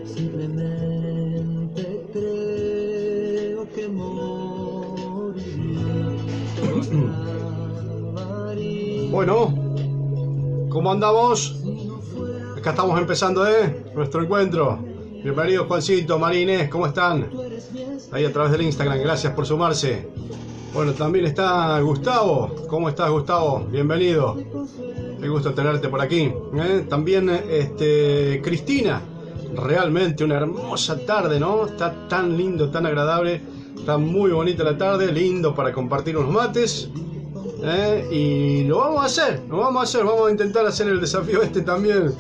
Simplemente creo que bueno, ¿cómo andamos? Acá estamos empezando, nuestro encuentro. Bienvenidos Juancito, Marines, ¿cómo están? Ahí a través del Instagram, gracias por sumarse. Bueno, también está Gustavo. ¿Cómo estás, Gustavo? Bienvenido. Qué gusto tenerte por aquí. También Cristina. Realmente una hermosa tarde, ¿no? Está tan lindo, tan agradable. Está muy bonita la tarde, lindo para compartir unos mates. Y lo vamos a hacer. Vamos a intentar hacer el desafío también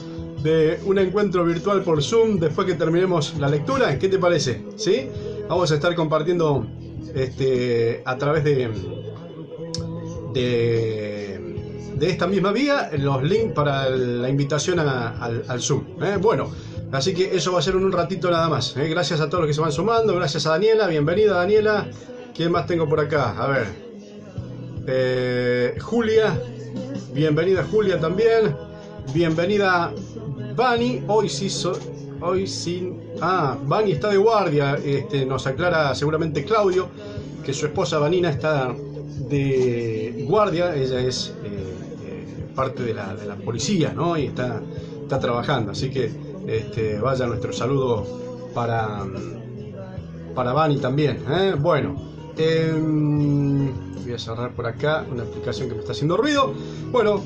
de un encuentro virtual por Zoom después que terminemos la lectura. ¿Qué te parece? ¿Sí? Vamos a estar compartiendo a través de esta misma vía los links para la invitación al Zoom. Bueno, así que eso va a ser en un ratito nada más. Gracias a todos los que se van sumando. Gracias a Daniela. Bienvenida, Daniela. ¿Quién más tengo por acá? A ver. Julia. Bienvenida, Julia, también. Bienvenida, Vani. Hoy sí. Vani está de guardia. Nos aclara seguramente Claudio que su esposa Vanina está de guardia. Ella es parte de la policía, ¿no? Y está trabajando. Así que vaya nuestro saludo para Vani también. Bueno, voy a cerrar por acá una aplicación que me está haciendo ruido. Bueno.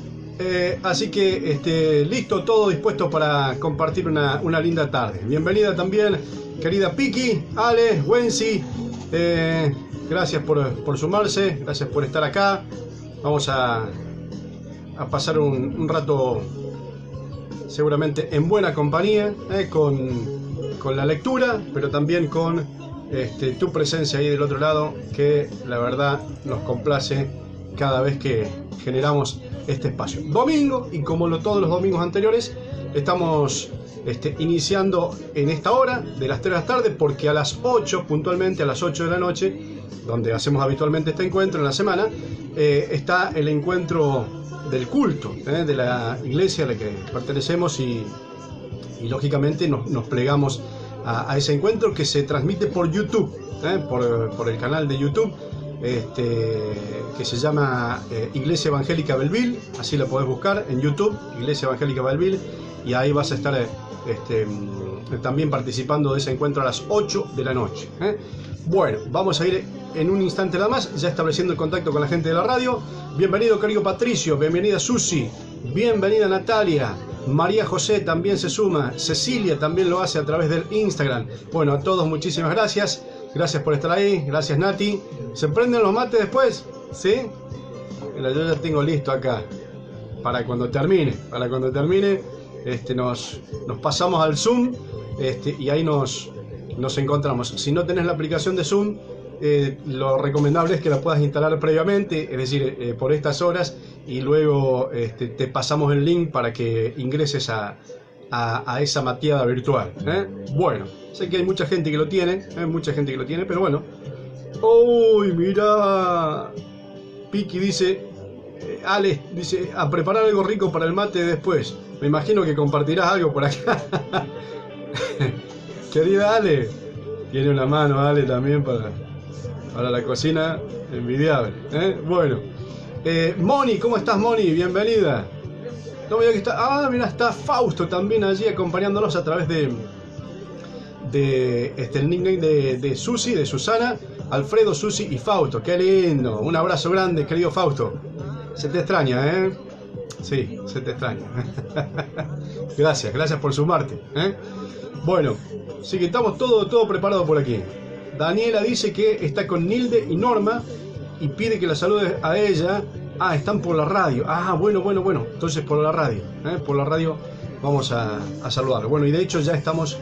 Así que listo, todo dispuesto para compartir una linda tarde. Bienvenida también, querida Piki, Ale, Wensi. Gracias por sumarse, gracias por estar acá. Vamos a pasar un rato seguramente en buena compañía, con la lectura, pero también con tu presencia ahí del otro lado, que la verdad nos complace cada vez que generamos este espacio. Domingo, y como todos los domingos anteriores, estamos iniciando en esta hora de las 3 de la tarde, porque a las 8, puntualmente a las 8 de la noche, donde hacemos habitualmente este encuentro en la semana, está el encuentro del culto de la iglesia a la que pertenecemos y lógicamente nos plegamos a ese encuentro que se transmite por YouTube, por el canal de YouTube, que se llama Iglesia Evangélica Belleville. Así la podés buscar en YouTube, Iglesia Evangélica Belleville, y ahí vas a estar también participando de ese encuentro a las 8 de la noche. Bueno, vamos a ir en un instante nada más, ya estableciendo el contacto con la gente de la radio. Bienvenido, querido Patricio, bienvenida Susi, bienvenida Natalia, María José también se suma, Cecilia también lo hace a través del Instagram. Bueno, a todos muchísimas gracias. Gracias por estar ahí, gracias Nati. ¿Se prenden los mates después? ¿Sí? Mira, yo ya tengo listo acá. Para cuando termine. Nos pasamos al Zoom. Y ahí nos encontramos. Si no tenés la aplicación de Zoom, lo recomendable es que la puedas instalar previamente. Es decir, por estas horas. Y luego te pasamos el link para que ingreses a esa mateada virtual. Bueno, sé que hay mucha gente que lo tiene, pero bueno. ¡Uy, mira! Piki dice, Alex dice, a preparar algo rico para el mate después. Me imagino que compartirás algo por acá. Querida Ale, tiene una mano Ale también para la cocina, envidiable. Bueno, Moni, ¿cómo estás, Moni? Bienvenida. No veía que está. Mira, está Fausto también allí acompañándonos a través de el nickname de Susi, de Susana, Alfredo, Susi y Fausto. Qué lindo. Un abrazo grande, querido Fausto. Se te extraña, Sí, se te extraña. Gracias por sumarte, Bueno, sí que estamos todo preparado por aquí. Daniela dice que está con Nilde y Norma y pide que la saludes a ella. Están por la radio. Bueno. Entonces por la radio. Por la radio vamos a saludar. Bueno, y de hecho ya estamos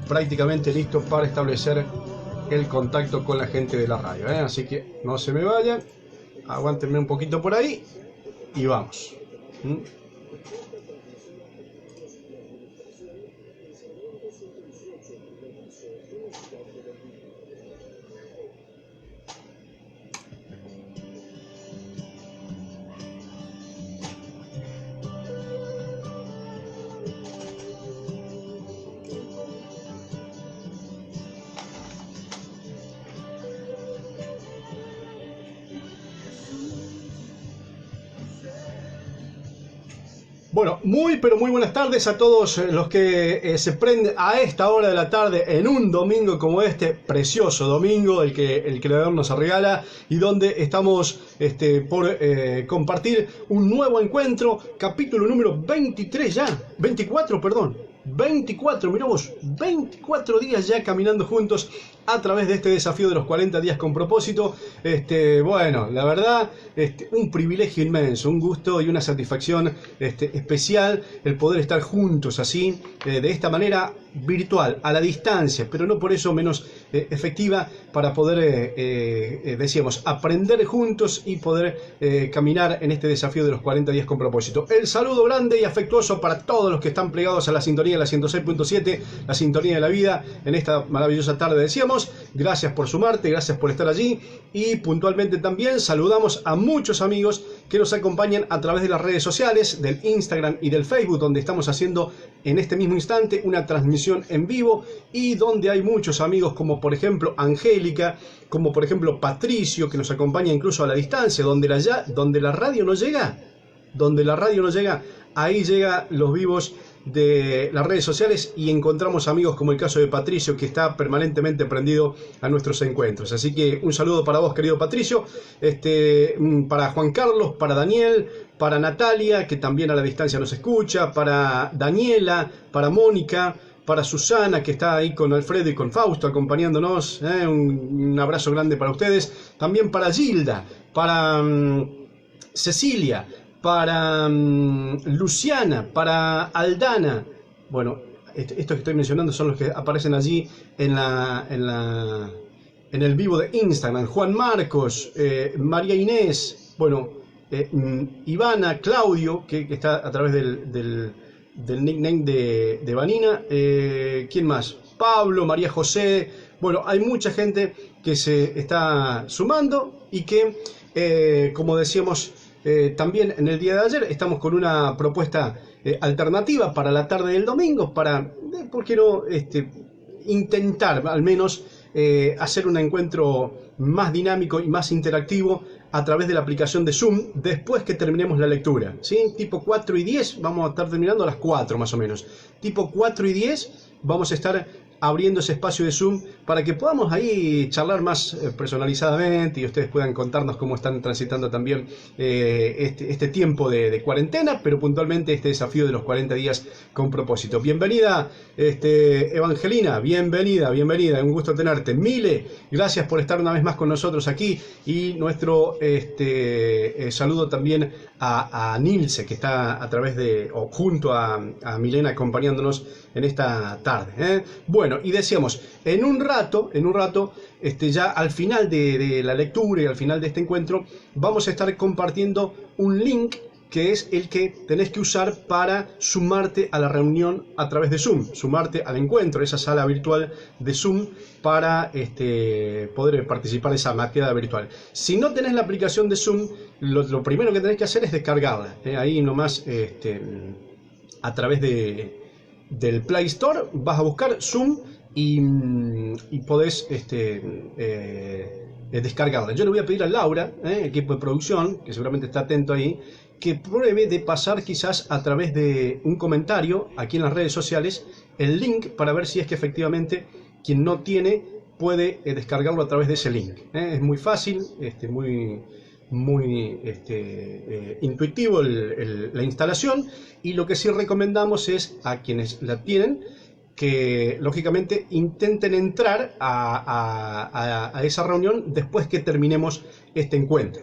prácticamente listos para establecer el contacto con la gente de la radio, ¿eh? Así que no se me vayan, aguántenme un poquito por ahí y vamos. Bueno, pero muy buenas tardes a todos los que se prenden a esta hora de la tarde en un domingo como este, precioso domingo, el que el Creador nos regala y donde estamos por compartir un nuevo encuentro, capítulo número 23 ya, 24, perdón. 24, mirá vos, 24 días ya caminando juntos a través de este desafío de los 40 días con propósito. Bueno, la verdad, un privilegio inmenso, un gusto y una satisfacción especial el poder estar juntos así, de esta manera virtual, a la distancia, pero no por eso menos efectiva, para poder, decíamos, aprender juntos y poder caminar en este desafío de los 40 días con propósito. El saludo grande y afectuoso para todos los que están plegados a la sintonía de la 106.7, la sintonía de la vida, en esta maravillosa tarde, decíamos. Gracias por sumarte, gracias por estar allí, y puntualmente también saludamos a muchos amigos que nos acompañan a través de las redes sociales, del Instagram y del Facebook, donde estamos haciendo en este mismo instante una transmisión en vivo, y donde hay muchos amigos como por ejemplo Angélica, como por ejemplo Patricio, que nos acompaña incluso a la distancia, donde la radio no llega, ahí llega los vivos de las redes sociales, y encontramos amigos como el caso de Patricio, que está permanentemente prendido a nuestros encuentros. Así que un saludo para vos, querido Patricio, para Juan Carlos, para Daniel, para Natalia, que también a la distancia nos escucha, para Daniela, para Mónica, para Susana, que está ahí con Alfredo y con Fausto acompañándonos, un abrazo grande para ustedes, también para Gilda, para Cecilia, para Luciana, para Aldana. Bueno, estos que estoy mencionando son los que aparecen allí en el vivo de Instagram. Juan Marcos, María Inés, bueno, Ivana, Claudio, que está a través del nickname de Vanina. ¿Quién más? Pablo, María José. Bueno, hay mucha gente que se está sumando y que, como decíamos, también en el día de ayer estamos con una propuesta alternativa para la tarde del domingo, para, ¿por qué no?, intentar al menos hacer un encuentro más dinámico y más interactivo a través de la aplicación de Zoom después que terminemos la lectura, ¿sí? Tipo 4 y 10, vamos a estar terminando a las 4 más o menos. Tipo 4 y 10 vamos a estar abriendo ese espacio de Zoom para que podamos ahí charlar más personalizadamente y ustedes puedan contarnos cómo están transitando también este tiempo de cuarentena, pero puntualmente este desafío de los 40 días con propósito. Bienvenida, Evangelina, bienvenida, un gusto tenerte. Mile, gracias por estar una vez más con nosotros aquí, y nuestro saludo también a Nilce, que está a través o junto a Milena acompañándonos en esta tarde. Bueno, y decíamos, en un rato, ya al final de la lectura y al final de este encuentro, vamos a estar compartiendo un link que es el que tenés que usar para sumarte a la reunión a través de Zoom, sumarte al encuentro, esa sala virtual de Zoom, para poder participar de esa maqueta virtual. Si no tenés la aplicación de Zoom, lo primero que tenés que hacer es descargarla. Ahí nomás, a través del Play Store, vas a buscar Zoom y podés descargarla. Yo le voy a pedir a Laura, equipo de producción, que seguramente está atento ahí, que pruebe de pasar quizás a través de un comentario aquí en las redes sociales el link, para ver si es que efectivamente quien no tiene puede descargarlo a través de ese link. Es muy fácil, muy intuitivo la instalación, y lo que sí recomendamos es a quienes la tienen que lógicamente intenten entrar a esa reunión después que terminemos este encuentro,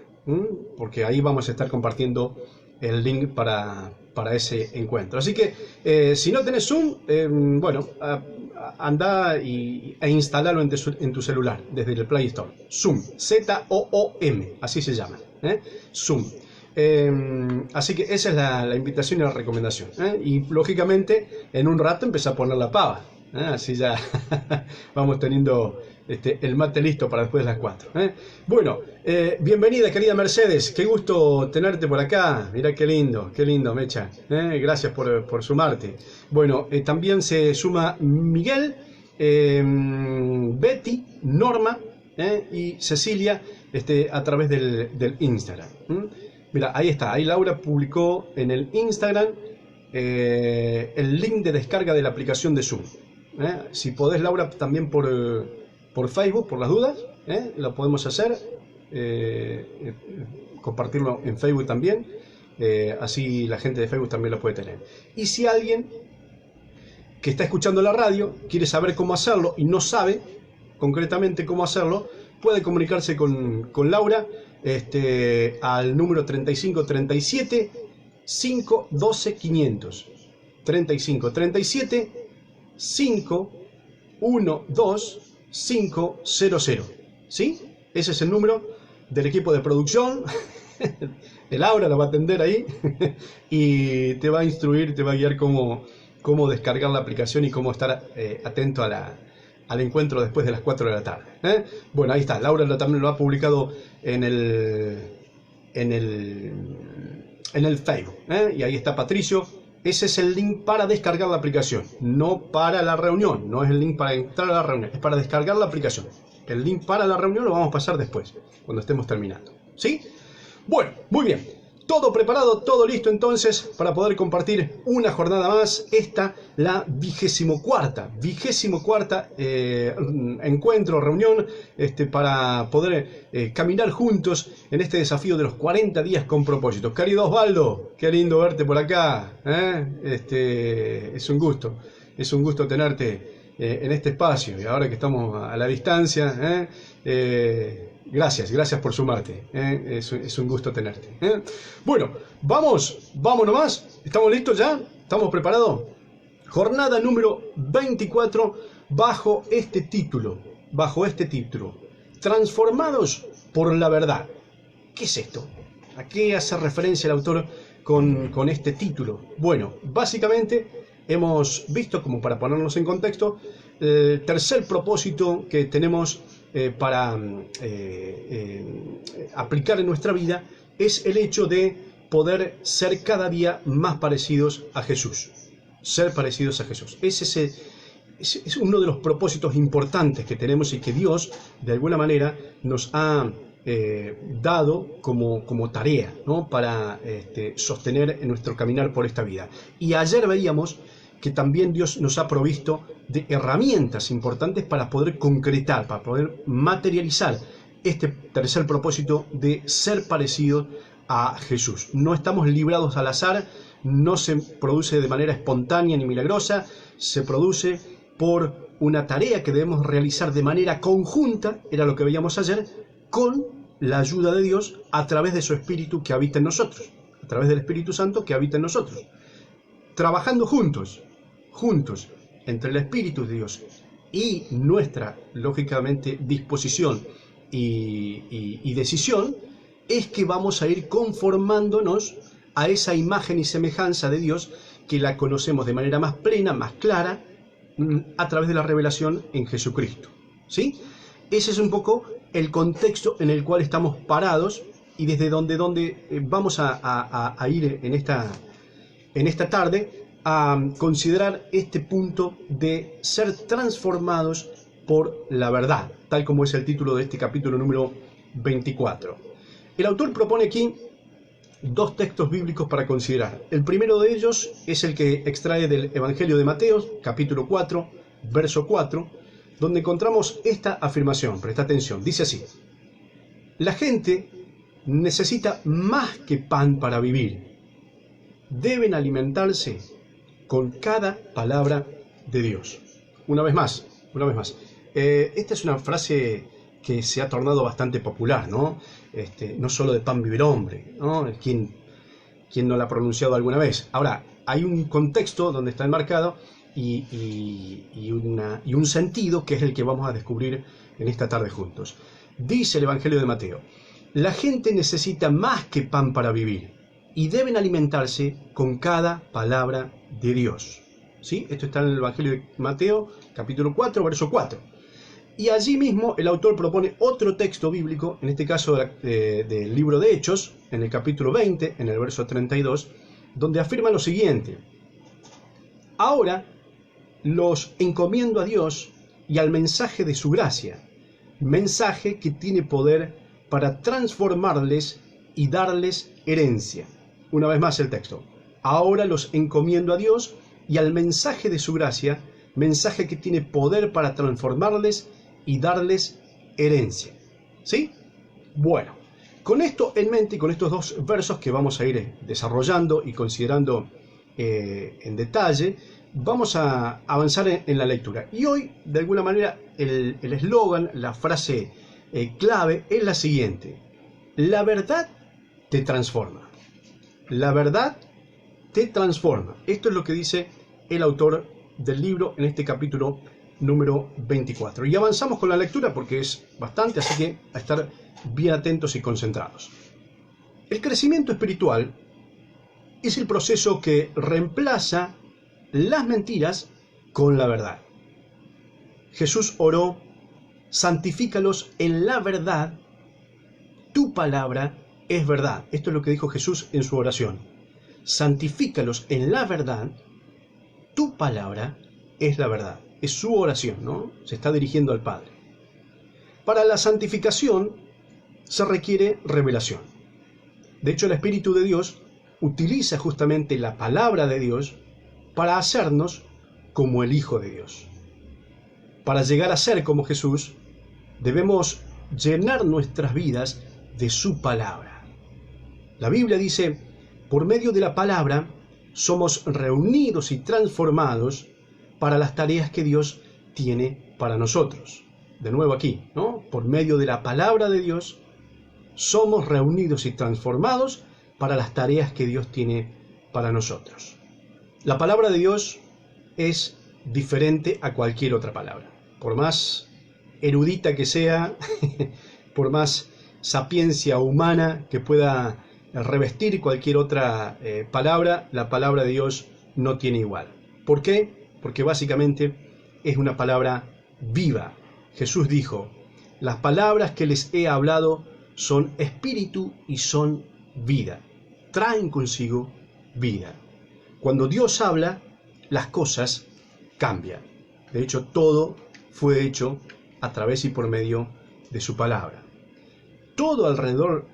porque ahí vamos a estar compartiendo el link para ese encuentro. Así que si no tenés Zoom, bueno, anda e instalalo en tu celular desde el Play Store. Zoom, Z-O-O-M, así se llama, Zoom. Así que esa es la invitación y la recomendación, y lógicamente en un rato empezá a poner la pava, así ya vamos teniendo el mate listo para después de las 4. Bueno, bienvenida querida Mercedes, qué gusto tenerte por acá. Mirá qué lindo Mecha, gracias por sumarte. Bueno, también se suma Miguel, Betty, Norma y Cecilia a través del Instagram. Mira, ahí está, ahí Laura publicó en el Instagram el link de descarga de la aplicación de Zoom. Si podés, Laura, también por Facebook, por las dudas, lo podemos hacer, compartirlo en Facebook también, así la gente de Facebook también lo puede tener. Y si alguien que está escuchando la radio quiere saber cómo hacerlo y no sabe concretamente cómo hacerlo, puede comunicarse con Laura al número 3537 512 500 3537 512 500, ¿sí? Ese es el número del equipo de producción. El Laura lo va a atender ahí y te va a instruir, te va a guiar cómo descargar la aplicación y cómo estar atento al encuentro después de las 4 de la tarde. Bueno, ahí está, Laura también lo ha publicado en el Facebook, y ahí está Patricio. Ese es el link para descargar la aplicación, no para la reunión, no es el link para entrar a la reunión, es para descargar la aplicación. El link para la reunión lo vamos a pasar después, cuando estemos terminando, ¿sí? Bueno, muy bien. Todo preparado, todo listo entonces para poder compartir una jornada más. Esta, la 24ª encuentro, reunión, para poder caminar juntos en este desafío de los 40 días con propósitos. Querido Osvaldo, qué lindo verte por acá. Es un gusto tenerte en este espacio, y ahora que estamos a la distancia, gracias por sumarte, es un gusto tenerte. Bueno, vamos nomás, ¿estamos listos ya? ¿Estamos preparados? Jornada número 24 bajo este título, transformados por la verdad. ¿Qué es esto? ¿A qué hace referencia el autor con este título? Bueno, básicamente hemos visto, como para ponernos en contexto, el tercer propósito que tenemos para aplicar en nuestra vida es el hecho de poder ser cada día más parecidos a Jesús. Ser parecidos a Jesús. Ese es uno de los propósitos importantes que tenemos y que Dios, de alguna manera, nos ha dado como tarea, ¿no? Para sostener en nuestro caminar por esta vida. Y ayer veíamos que también Dios nos ha provisto de herramientas importantes para poder concretar, para poder materializar este tercer propósito de ser parecido a Jesús. No estamos librados al azar, no se produce de manera espontánea ni milagrosa, se produce por una tarea que debemos realizar de manera conjunta, era lo que veíamos ayer, con la ayuda de Dios a través de su Espíritu que habita en nosotros, a través del Espíritu Santo que habita en nosotros. Trabajando juntos, entre el Espíritu de Dios y nuestra, lógicamente, disposición y decisión, es que vamos a ir conformándonos a esa imagen y semejanza de Dios que la conocemos de manera más plena, más clara, a través de la revelación en Jesucristo, ¿sí? Ese es un poco el contexto en el cual estamos parados y desde donde vamos a ir en esta tarde a considerar este punto de ser transformados por la verdad, tal como es el título de este capítulo número 24. El autor propone aquí dos textos bíblicos para considerar. El primero de ellos es el que extrae del Evangelio de Mateo, capítulo 4, verso 4, donde encontramos esta afirmación. Presta atención, dice así: la gente necesita más que pan para vivir. Deben alimentarse con cada palabra de Dios. Una vez más. Esta es una frase que se ha tornado bastante popular, ¿no? No solo de pan vive el hombre, ¿no? ¿Quién no la ha pronunciado alguna vez? Ahora, hay un contexto donde está enmarcado y un sentido que es el que vamos a descubrir en esta tarde juntos. Dice el Evangelio de Mateo: la gente necesita más que pan para vivir y deben alimentarse con cada palabra de Dios. ¿Sí? Esto está en el Evangelio de Mateo, capítulo 4, verso 4. Y allí mismo el autor propone otro texto bíblico, en este caso del libro de Hechos, en el capítulo 20, en el verso 32, donde afirma lo siguiente: ahora los encomiendo a Dios y al mensaje de su gracia, mensaje que tiene poder para transformarles y darles herencia. Una vez más el texto: ahora los encomiendo a Dios y al mensaje de su gracia, mensaje que tiene poder para transformarles y darles herencia. ¿Sí? Bueno, con esto en mente y con estos dos versos que vamos a ir desarrollando y considerando en detalle, vamos a avanzar en la lectura. Y hoy, de alguna manera, el eslogan, la frase clave es la siguiente: la verdad te transforma. La verdad te transforma. Esto es lo que dice el autor del libro en este capítulo número 24. Y avanzamos con la lectura porque es bastante, así que a estar bien atentos y concentrados. El crecimiento espiritual es el proceso que reemplaza las mentiras con la verdad. Jesús oró: santifícalos en la verdad, tu palabra es verdad. Esto es lo que dijo Jesús en su oración. Santifícalos en la verdad, tu palabra es la verdad. Es su oración, ¿no? Se está dirigiendo al Padre. Para la santificación se requiere revelación. De hecho, el Espíritu de Dios utiliza justamente la palabra de Dios para hacernos como el Hijo de Dios. Para llegar a ser como Jesús, debemos llenar nuestras vidas de su palabra. La Biblia dice: por medio de la palabra somos reunidos y transformados para las tareas que Dios tiene para nosotros. De nuevo aquí, ¿no? Por medio de la palabra de Dios somos reunidos y transformados para las tareas que Dios tiene para nosotros. La palabra de Dios es diferente a cualquier otra palabra. Por más erudita que sea, por más sapiencia humana que pueda revestir cualquier otra palabra, la palabra de Dios no tiene igual. ¿Por qué? Porque básicamente es una palabra viva. Jesús dijo: las palabras que les he hablado son espíritu y son vida. Traen consigo vida. Cuando Dios habla, las cosas cambian. De hecho, todo fue hecho a través y por medio de su palabra. Todo alrededor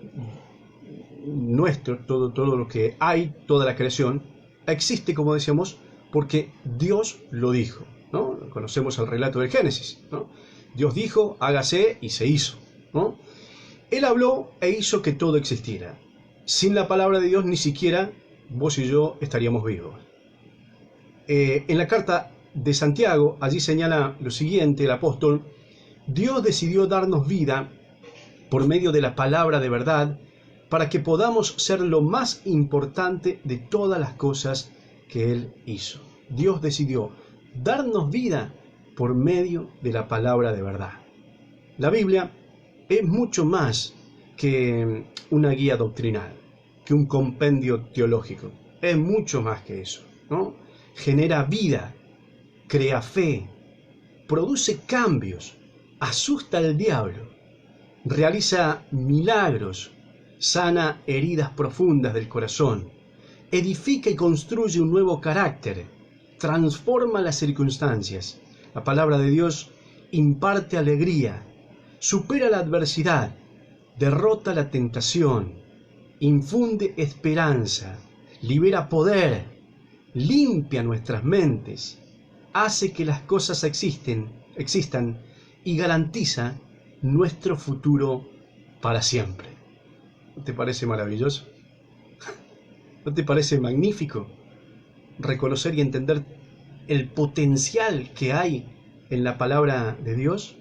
nuestro, todo lo que hay, toda la creación, existe, como decíamos, porque Dios lo dijo, ¿no? Conocemos el relato del Génesis, ¿no? Dios dijo: hágase, y se hizo, ¿no? Él habló e hizo que todo existiera. Sin la palabra de Dios ni siquiera vos y yo estaríamos vivos. En la carta de Santiago, allí señala lo siguiente el apóstol: Dios decidió darnos vida por medio de la palabra de verdad para que podamos ser lo más importante de todas las cosas que Él hizo. Dios decidió darnos vida por medio de la palabra de verdad. La Biblia es mucho más que una guía doctrinal, que un compendio teológico. Es mucho más que eso, ¿no? Genera vida, crea fe, produce cambios, asusta al diablo, realiza milagros, sana heridas profundas del corazón, edifica y construye un nuevo carácter, transforma las circunstancias. La palabra de Dios imparte alegría, supera la adversidad, derrota la tentación, infunde esperanza, libera poder, limpia nuestras mentes, hace que las cosas existan y garantiza nuestro futuro para siempre. ¿No te parece maravilloso? ¿No te parece magnífico reconocer y entender el potencial que hay en la palabra de Dios?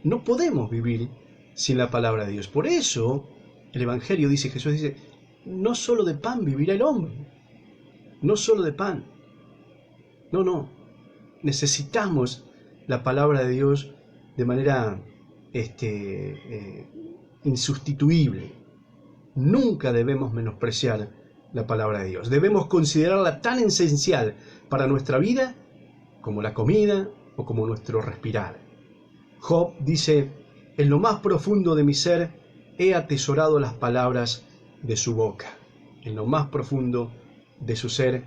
No podemos vivir sin la palabra de Dios. Por eso el Evangelio dice, Jesús dice: no solo de pan vivirá el hombre, no solo de pan. No, necesitamos la palabra de Dios de manera insustituible. Nunca debemos menospreciar la palabra de Dios. Debemos considerarla tan esencial para nuestra vida como la comida o como nuestro respirar. Job dice: en lo más profundo de mi ser he atesorado las palabras de su boca. En lo más profundo de su ser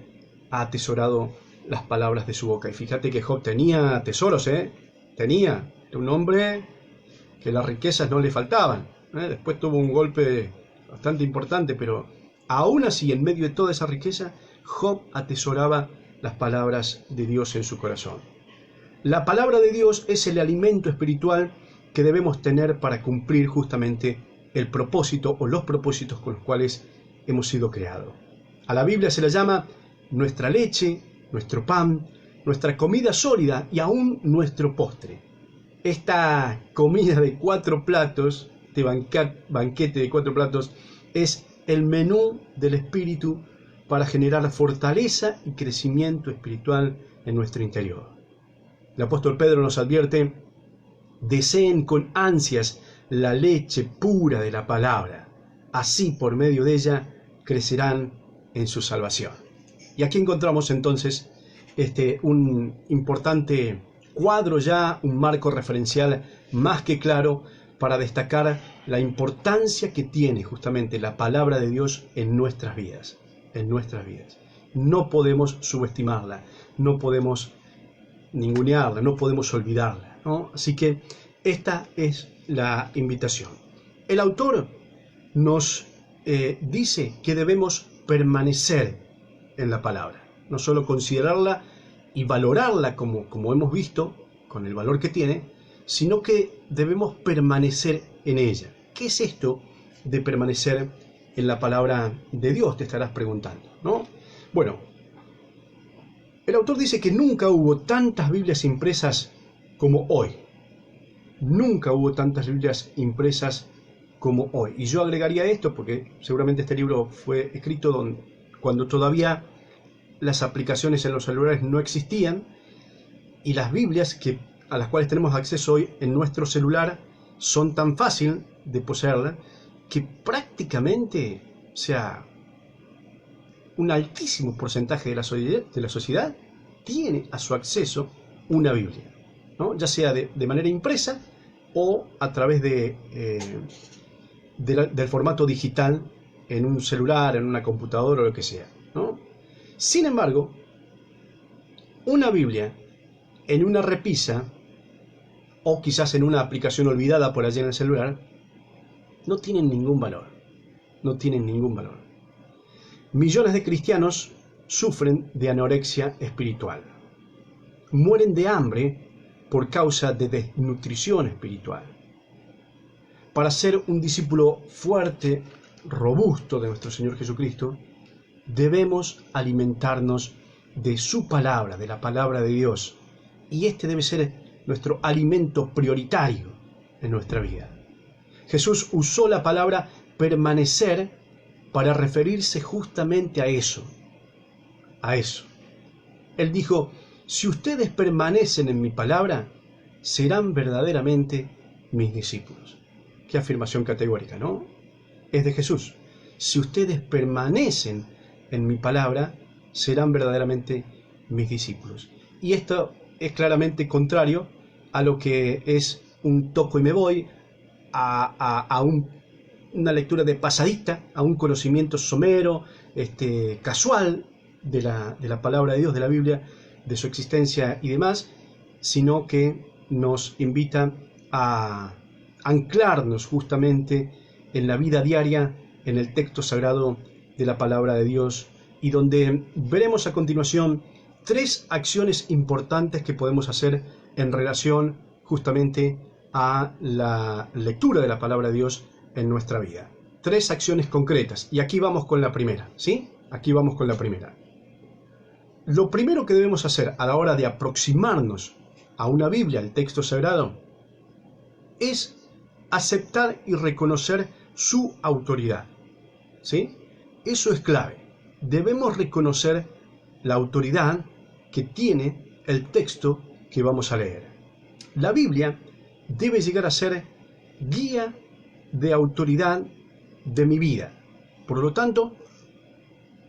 ha atesorado las palabras de su boca. Y fíjate que Job tenía tesoros, tenía. Era un hombre que las riquezas no le faltaban. Después tuvo un golpe bastante importante, pero aún así, en medio de toda esa riqueza, Job atesoraba las palabras de Dios en su corazón. La palabra de Dios es el alimento espiritual que debemos tener para cumplir justamente el propósito o los propósitos con los cuales hemos sido creados. A la Biblia se la llama nuestra leche, nuestro pan, nuestra comida sólida y aún nuestro postre. Esta comida de 4 platos, este banquete de 4 platos, es el menú del Espíritu para generar fortaleza y crecimiento espiritual en nuestro interior. El apóstol Pedro nos advierte: deseen con ansias la leche pura de la palabra, así por medio de ella crecerán en su salvación. Y aquí encontramos entonces un importante cuadro ya, un marco referencial más que claro para destacar la importancia que tiene justamente la palabra de Dios en nuestras vidas, No podemos subestimarla, no podemos ningunearla, no podemos olvidarla, ¿no? Así que esta es la invitación. El autor nos dice que debemos permanecer en la palabra, no solo considerarla y valorarla como hemos visto, con el valor que tiene, sino que debemos permanecer en ella. ¿Qué es esto de permanecer en la palabra de Dios? Te estarás preguntando, ¿no? Bueno, el autor dice que nunca hubo tantas Biblias impresas como hoy. Nunca hubo tantas Biblias impresas como hoy. Y yo agregaría esto porque seguramente este libro fue escrito cuando todavía las aplicaciones en los celulares no existían, y las Biblias a las cuales tenemos acceso hoy en nuestro celular son tan fácil de poseerla que prácticamente, o sea, un altísimo porcentaje de la sociedad tiene a su acceso una Biblia, ¿no? Ya sea de manera impresa o a través del formato digital en un celular, en una computadora o lo que sea, ¿no? Sin embargo, una Biblia en una repisa o quizás en una aplicación olvidada por allí en el celular no tienen ningún valor. No tienen ningún valor. Millones de cristianos sufren de anorexia espiritual. Mueren de hambre por causa de desnutrición espiritual. Para ser un discípulo fuerte, robusto de nuestro Señor Jesucristo, debemos alimentarnos de su palabra, de la palabra de Dios. Y este debe ser nuestro alimento prioritario en nuestra vida. Jesús usó la palabra permanecer para referirse justamente a eso. Él dijo: si ustedes permanecen en mi palabra, serán verdaderamente mis discípulos. Qué afirmación categórica, ¿no? Es de Jesús. Si ustedes permanecen en mi palabra, serán verdaderamente mis discípulos. Y esto es claramente contrario a lo que es un toco y me voy, a una lectura de pasadista, a un conocimiento somero, casual de la palabra de Dios, de la Biblia, de su existencia y demás, sino que nos invita a anclarnos justamente en la vida diaria, en el texto sagrado de la palabra de Dios, y donde veremos a continuación 3 acciones importantes que podemos hacer en relación justamente a la lectura de la palabra de Dios en nuestra vida. 3 acciones concretas, y aquí vamos con la primera, ¿sí? Aquí vamos con la primera. Lo primero que debemos hacer a la hora de aproximarnos a una Biblia, al texto sagrado, es aceptar y reconocer su autoridad, ¿sí? Eso es clave. Debemos reconocer la autoridad que tiene el texto que vamos a leer. La Biblia debe llegar a ser guía de autoridad de mi vida. Por lo tanto,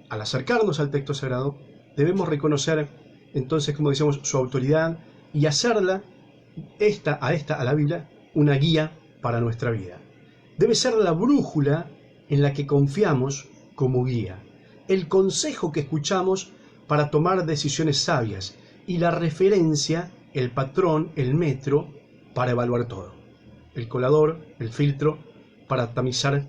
al acercarnos al texto sagrado, debemos reconocer entonces, como decíamos, su autoridad y hacerla, a la Biblia, una guía para nuestra vida. Debe ser la brújula en la que confiamos como guía, el consejo que escuchamos para tomar decisiones sabias y la referencia, el patrón, el metro para evaluar todo, el colador, el filtro para tamizar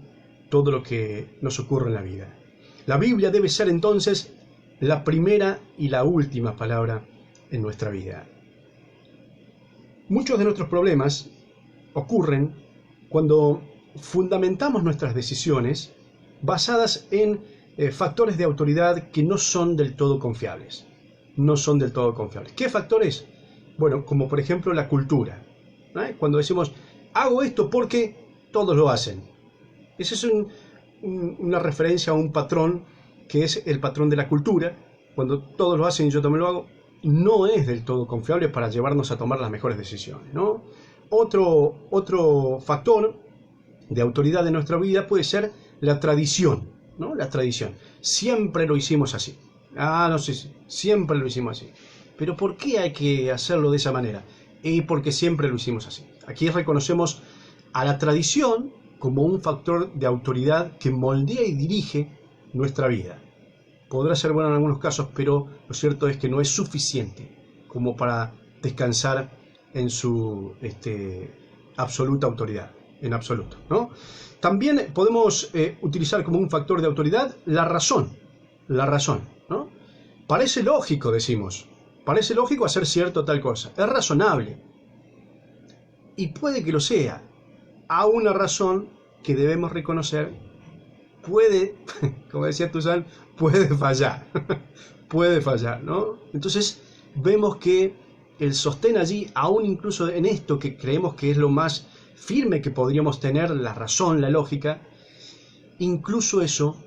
todo lo que nos ocurre en la vida. La Biblia debe ser entonces la primera y la última palabra en nuestra vida. Muchos de nuestros problemas ocurren cuando fundamentamos nuestras decisiones basadas en factores de autoridad que no son del todo confiables. No son del todo confiables. ¿Qué factores? Bueno, como por ejemplo la cultura. Cuando decimos, hago esto porque todos lo hacen. Esa es una referencia a un patrón que es el patrón de la cultura. Cuando todos lo hacen y yo también lo hago, no es del todo confiable para llevarnos a tomar las mejores decisiones, ¿no? Otro factor de autoridad de nuestra vida puede ser la tradición, ¿no? La tradición. Siempre lo hicimos así. No sé, siempre lo hicimos así. Pero ¿por qué hay que hacerlo de esa manera? Porque siempre lo hicimos así. Aquí reconocemos a la tradición como un factor de autoridad que moldea y dirige nuestra vida. Podrá ser bueno en algunos casos, pero lo cierto es que no es suficiente como para descansar en su absoluta autoridad, en absoluto, ¿no? También podemos utilizar como un factor de autoridad la razón, ¿no? Parece lógico, decimos, parece lógico hacer cierto tal cosa, es razonable, y puede que lo sea, a una razón que debemos reconocer puede, como decía Tuzán, puede fallar, puede fallar, ¿no? Entonces vemos que el sostén allí, aún incluso en esto que creemos que es lo más firme que podríamos tener, la razón, la lógica, incluso eso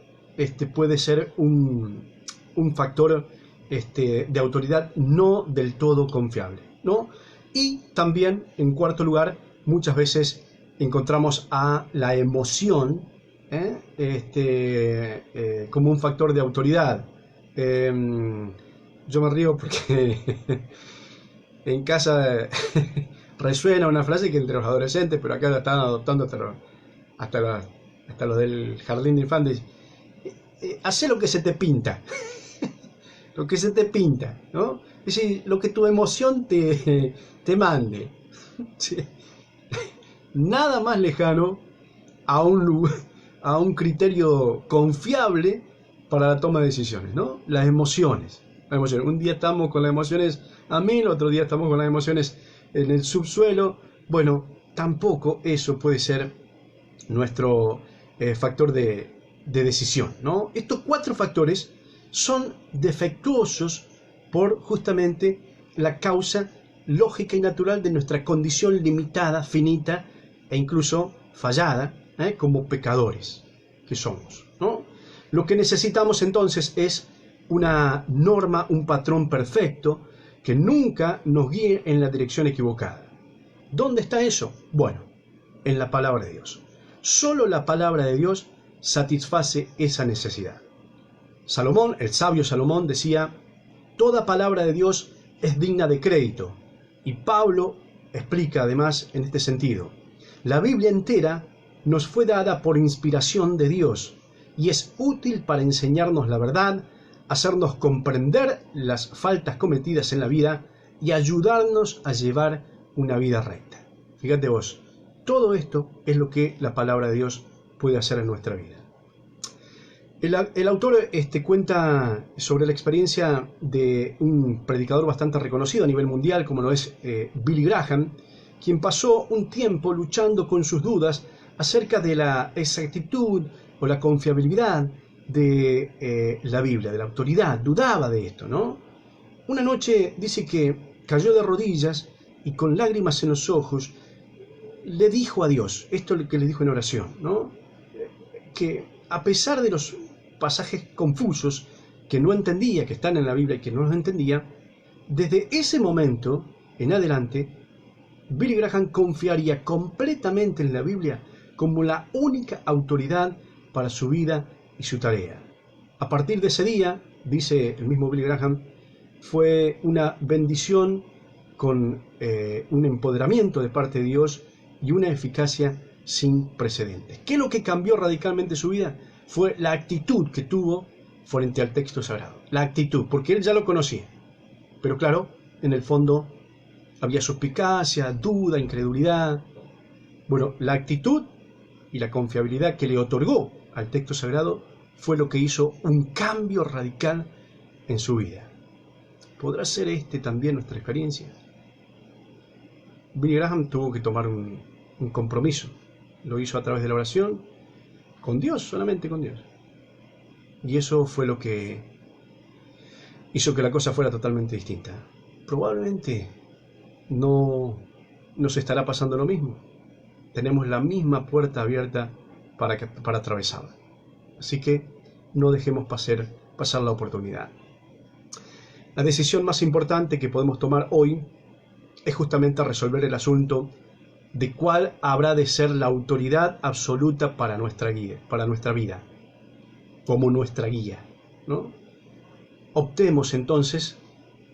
puede ser un factor de autoridad no del todo confiable, ¿no? Y también, en cuarto lugar, muchas veces encontramos a la emoción como un factor de autoridad. Yo me río porque en casa resuena una frase que entre los adolescentes, pero acá la están adoptando hasta los del jardín de infantes. Hacé lo que se te pinta. Lo que se te pinta, ¿no? Es decir, lo que tu emoción te mande. ¿Sí? Nada más lejano a un criterio confiable para la toma de decisiones, ¿no? Las emociones. Un día estamos con las emociones a 1000, otro día estamos con las emociones en el subsuelo. Bueno, tampoco eso puede ser nuestro factor de decisión, ¿no? Estos 4 factores son defectuosos por justamente la causa lógica y natural de nuestra condición limitada, finita e incluso fallada, como pecadores que somos, ¿no? Lo que necesitamos entonces es una norma, un patrón perfecto que nunca nos guíe en la dirección equivocada. ¿Dónde está eso? Bueno, en la palabra de Dios. Solo la palabra de Dios satisface esa necesidad. Salomón, el sabio Salomón, decía: toda palabra de Dios es digna de crédito. Y Pablo explica además en este sentido: la Biblia entera nos fue dada por inspiración de Dios y es útil para enseñarnos la verdad, hacernos comprender las faltas cometidas en la vida y ayudarnos a llevar una vida recta. Fíjate vos, todo esto es lo que la palabra de Dios puede hacer en nuestra vida. El autor cuenta sobre la experiencia de un predicador bastante reconocido a nivel mundial, como lo es Billy Graham, quien pasó un tiempo luchando con sus dudas acerca de la exactitud o la confiabilidad de la Biblia, de la autoridad. Dudaba de esto, ¿no? Una noche dice que cayó de rodillas y con lágrimas en los ojos le dijo a Dios, esto es lo que le dijo en oración, ¿no? Que a pesar de los pasajes confusos que no entendía, que están en la Biblia y que no los entendía, desde ese momento en adelante, Billy Graham confiaría completamente en la Biblia como la única autoridad para su vida y su tarea. A partir de ese día, dice el mismo Billy Graham, fue una bendición con un empoderamiento de parte de Dios y una eficacia sin precedentes. ¿Qué es lo que cambió radicalmente su vida? Fue la actitud que tuvo frente al texto sagrado. La actitud, porque él ya lo conocía. Pero claro, en el fondo había suspicacia, duda, incredulidad. Bueno, la actitud y la confiabilidad que le otorgó al texto sagrado fue lo que hizo un cambio radical en su vida. ¿Podrá ser también nuestra experiencia? Billy Graham tuvo que tomar un compromiso. Lo hizo a través de la oración, con Dios, solamente con Dios. Y eso fue lo que hizo que la cosa fuera totalmente distinta. Probablemente no nos estará pasando lo mismo. Tenemos la misma puerta abierta para atravesarla. Así que no dejemos pasar la oportunidad. La decisión más importante que podemos tomar hoy es justamente resolver el asunto de cuál habrá de ser la autoridad absoluta para nuestra guía, para nuestra vida, como nuestra guía, ¿no? Optemos entonces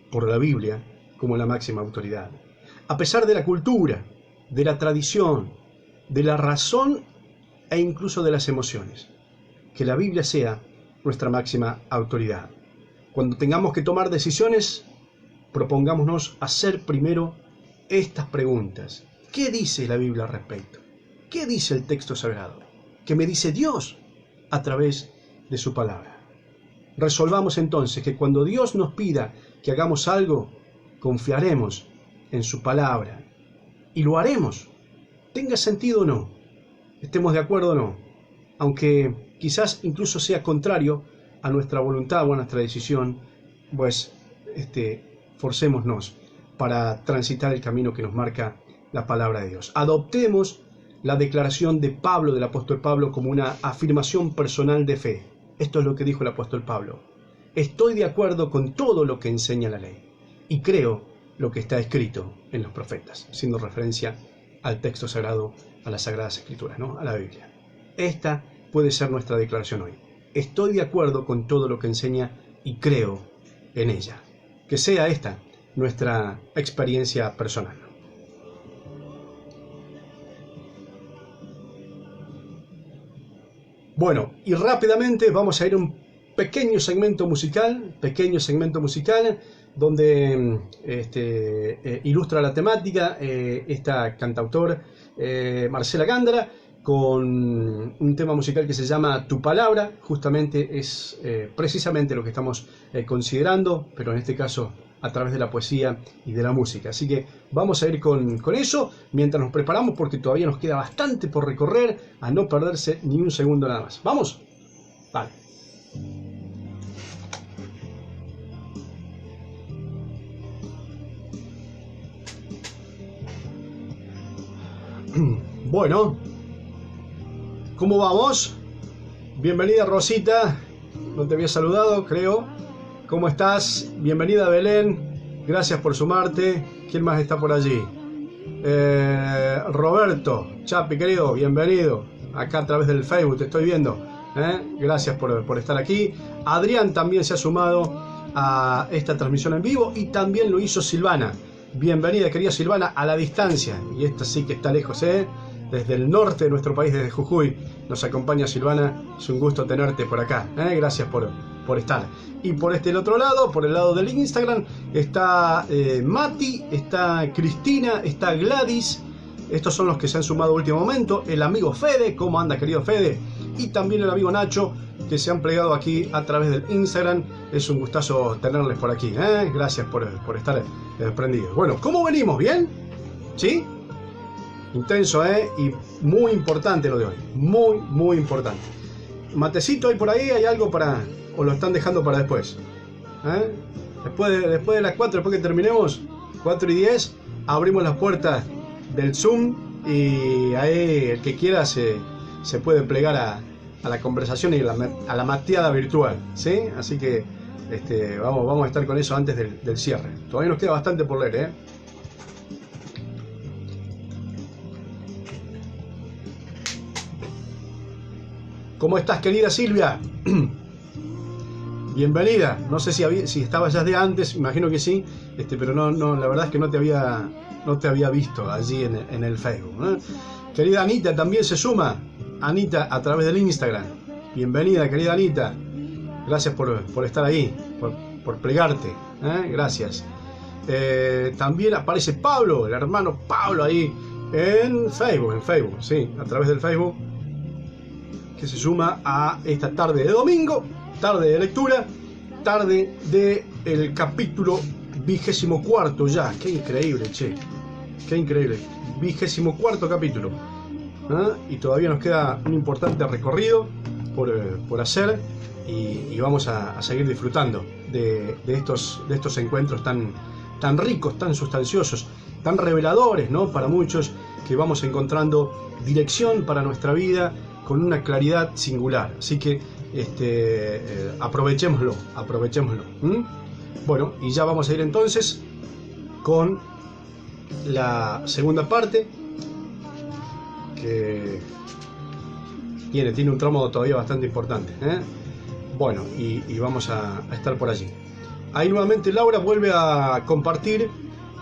por la Biblia como la máxima autoridad. A pesar de la cultura, de la tradición, de la razón e incluso de las emociones, que la Biblia sea nuestra máxima autoridad. Cuando tengamos que tomar decisiones, propongámonos hacer primero estas preguntas. ¿Qué dice la Biblia al respecto? ¿Qué dice el texto sagrado? ¿Qué me dice Dios a través de su palabra? Resolvamos entonces que cuando Dios nos pida que hagamos algo, confiaremos en su palabra y lo haremos, tenga sentido o no, estemos de acuerdo o no, aunque quizás incluso sea contrario a nuestra voluntad o a nuestra decisión, pues forcémonos para transitar el camino que nos marca la palabra de Dios. Adoptemos la declaración de Pablo, del apóstol Pablo, como una afirmación personal de fe. Esto es lo que dijo el apóstol Pablo. Estoy de acuerdo con todo lo que enseña la ley y creo lo que está escrito en los profetas, haciendo referencia al texto sagrado, a las Sagradas Escrituras, ¿no? A la Biblia. Esta puede ser nuestra declaración hoy. Estoy de acuerdo con todo lo que enseña y creo en ella. Que sea esta nuestra experiencia personal. Bueno, y rápidamente vamos a ir a un pequeño segmento musical, donde ilustra la temática esta cantautor Marcela Gándara, con un tema musical que se llama Tu Palabra. Justamente es precisamente lo que estamos considerando, pero en este caso a través de la poesía y de la música. Así que vamos a ir con eso mientras nos preparamos, porque todavía nos queda bastante por recorrer, a no perderse ni un segundo nada más. ¿Vamos? Vale. Bueno, ¿cómo vamos? Bienvenida Rosita, no te había saludado, creo. ¿Cómo estás? Bienvenida Belén, gracias por sumarte. ¿Quién más está por allí? Roberto, Chapi querido, bienvenido. Acá a través del Facebook te estoy viendo. Gracias por estar aquí. Adrián también se ha sumado a esta transmisión en vivo y también lo hizo Silvana. Bienvenida querida Silvana a la distancia. Y esta sí que está lejos, desde el norte de nuestro país, desde Jujuy. Nos acompaña Silvana, es un gusto tenerte por acá. Gracias por estar. Y por el otro lado, por el lado del Instagram, está Mati, está Cristina, está Gladys. Estos son los que se han sumado a último momento. El amigo Fede, ¿cómo anda querido Fede? Y también el amigo Nacho, que se han plegado aquí a través del Instagram. Es un gustazo tenerles por aquí. Gracias por estar prendidos. Bueno, ¿cómo venimos? ¿Bien? ¿Sí? Intenso, y muy importante lo de hoy. Muy, muy importante. Matecito, ¿hay por ahí? ¿Hay algo para...? ¿O lo están dejando para después? Después de las 4, después que terminemos, 4:10, abrimos las puertas del Zoom y ahí el que quiera se puede plegar la conversación y a la mateada virtual, ¿sí? Así que vamos a estar con eso antes del cierre. Todavía nos queda bastante por leer, ¿eh? ¿Cómo estás, querida Silvia? Bienvenida. No sé si estabas ya de antes, imagino que sí, pero no, la verdad es que no te había visto allí en el Facebook, ¿no? Querida Anita también se suma. Anita a través del Instagram. Bienvenida, querida Anita. Gracias por estar ahí, por plegarte, ¿eh? Gracias. También aparece Pablo, el hermano Pablo ahí en Facebook, sí, a través del Facebook, que se suma a esta tarde de domingo, tarde de lectura, tarde del capítulo 24 ya. Qué increíble, che, qué increíble. 24 capítulo, ¿eh? Y todavía nos queda un importante recorrido por hacer, y vamos a seguir disfrutando de estos encuentros tan ricos, tan sustanciosos, tan reveladores, ¿no? Para muchos, que vamos encontrando dirección para nuestra vida con una claridad singular. Así que aprovechémoslo. Bueno, y ya vamos a ir entonces con la segunda parte, que tiene un tramo todavía bastante importante, ¿eh? Bueno, y vamos a estar por allí. Ahí nuevamente Laura vuelve a compartir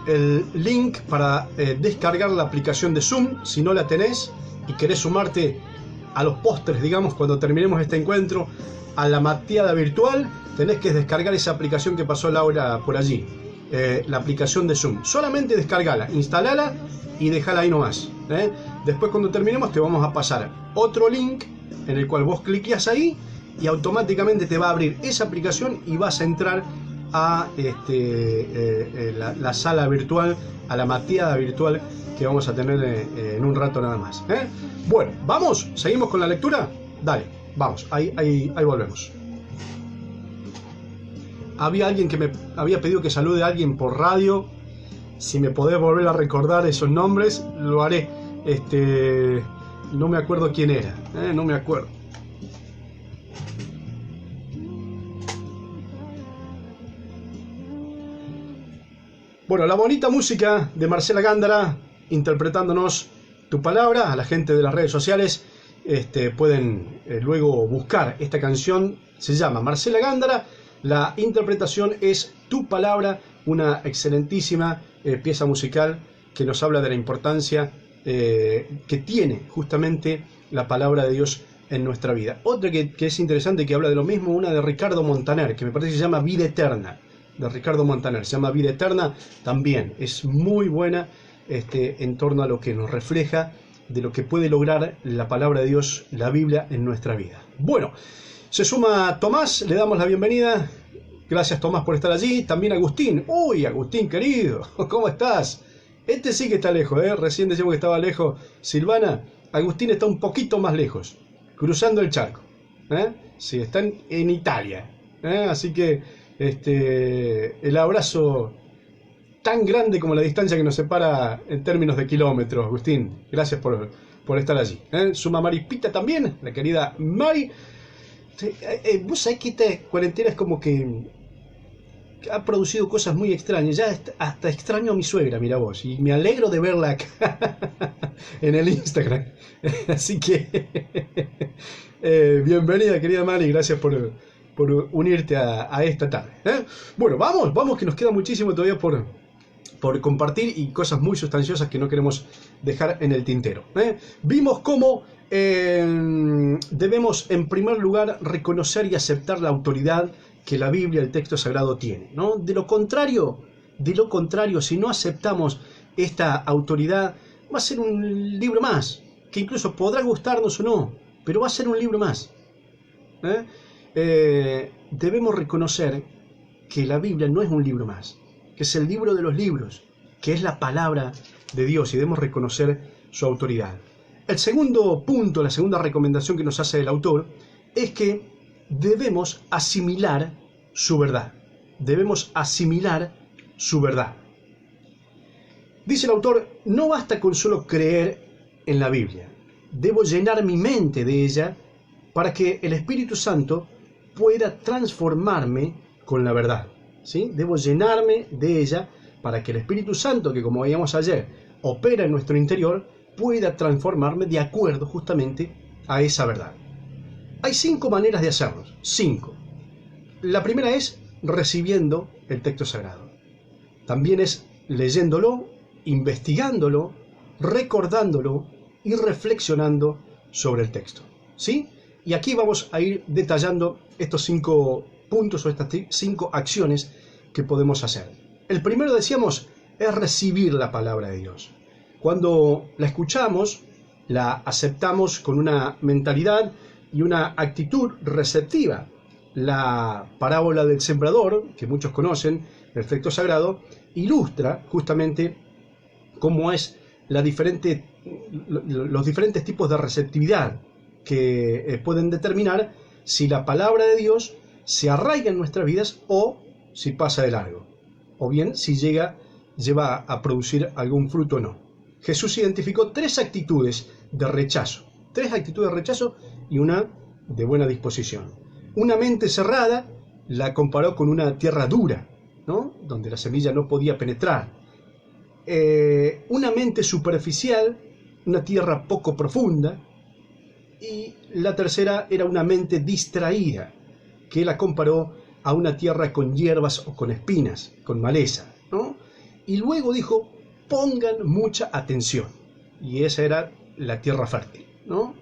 el link para descargar la aplicación de Zoom. Si no la tenés y querés sumarte a los postres, digamos, cuando terminemos este encuentro, a la mateada virtual, tenés que descargar esa aplicación que pasó Laura por allí, la aplicación de Zoom. Solamente descargala, instalala y dejala ahí nomás, ¿eh? Después, cuando terminemos, te vamos a pasar otro link en el cual vos cliqueas ahí y automáticamente te va a abrir esa aplicación y vas a entrar a la sala virtual, a la mateada virtual que vamos a tener en un rato nada más, ¿eh? Bueno, vamos, seguimos con la lectura. Dale, vamos, ahí volvemos. Había alguien que me había pedido que salude a alguien por radio. Si me podés volver a recordar esos nombres, lo haré. No me acuerdo quién era, no me acuerdo. Bueno, la bonita música de Marcela Gándara interpretándonos Tu Palabra. A la gente de las redes sociales pueden luego buscar esta canción. Se llama Marcela Gándara. La interpretación es Tu Palabra, una excelentísima pieza musical que nos habla de la importancia que tiene justamente la palabra de Dios en nuestra vida. Otra que es interesante, que habla de lo mismo, una de Ricardo Montaner, que me parece que se llama Vida Eterna, de Ricardo Montaner, se llama Vida Eterna, también es muy buena en torno a lo que nos refleja de lo que puede lograr la palabra de Dios, la Biblia, en nuestra vida. Bueno, se suma Tomás, le damos la bienvenida. Gracias, Tomás, por estar allí. También Agustín. Uy, Agustín, querido, ¿cómo estás? Este sí que está lejos, ¿eh? Recién decíamos que estaba lejos Silvana. Agustín está un poquito más lejos, cruzando el charco, ¿eh? Sí, están en Italia, ¿eh? Así que el abrazo tan grande como la distancia que nos separa en términos de kilómetros. Agustín, gracias por estar allí, ¿eh? Suma Maripita también, la querida Mari. Vos sabés que esta cuarentena es como que ha producido cosas muy extrañas. Ya hasta extraño a mi suegra, mira vos, y me alegro de verla acá en el Instagram. Así que bienvenida, querida Mari, gracias por unirte a esta tarde, ¿eh? Bueno, vamos, que nos queda muchísimo todavía por compartir, y cosas muy sustanciosas que no queremos dejar en el tintero, ¿eh? Vimos cómo debemos, en primer lugar, reconocer y aceptar la autoridad que la Biblia, el texto sagrado, tiene, ¿no? De lo contrario, si no aceptamos esta autoridad, va a ser un libro más, que incluso podrá gustarnos o no, pero va a ser un libro más, ¿eh? Debemos reconocer que la Biblia no es un libro más, que es el libro de los libros, que es la palabra de Dios, y debemos reconocer su autoridad. El segundo punto, la segunda recomendación que nos hace el autor, es que debemos asimilar su verdad. Debemos asimilar su verdad. Dice el autor, no basta con solo creer en la Biblia. Debo llenar mi mente de ella para que el Espíritu Santo pueda transformarme con la verdad, ¿sí? Debo llenarme de ella para que el Espíritu Santo, que como veíamos ayer, opera en nuestro interior, pueda transformarme de acuerdo justamente a esa verdad. Hay 5 maneras de hacerlo, 5. La primera es recibiendo el texto sagrado. También es leyéndolo, investigándolo, recordándolo y reflexionando sobre el texto, ¿sí? Y aquí vamos a ir detallando estos 5 puntos o estas 5 acciones que podemos hacer. El primero, decíamos, es recibir la palabra de Dios. Cuando la escuchamos, la aceptamos con una mentalidad y una actitud receptiva. La parábola del sembrador, que muchos conocen, el texto sagrado, ilustra justamente cómo es los diferentes tipos de receptividad que pueden determinar si la palabra de Dios se arraiga en nuestras vidas o si pasa de largo, o bien si lleva a producir algún fruto o no. Jesús identificó 3 actitudes de rechazo, y una de buena disposición. Una mente cerrada la comparó con una tierra dura, ¿no? Donde la semilla no podía penetrar. Una mente superficial, una tierra poco profunda. Y la tercera era una mente distraída, que la comparó a una tierra con hierbas o con espinas, con maleza, ¿no? Y luego dijo, pongan mucha atención. Y esa era la tierra fértil, ¿no?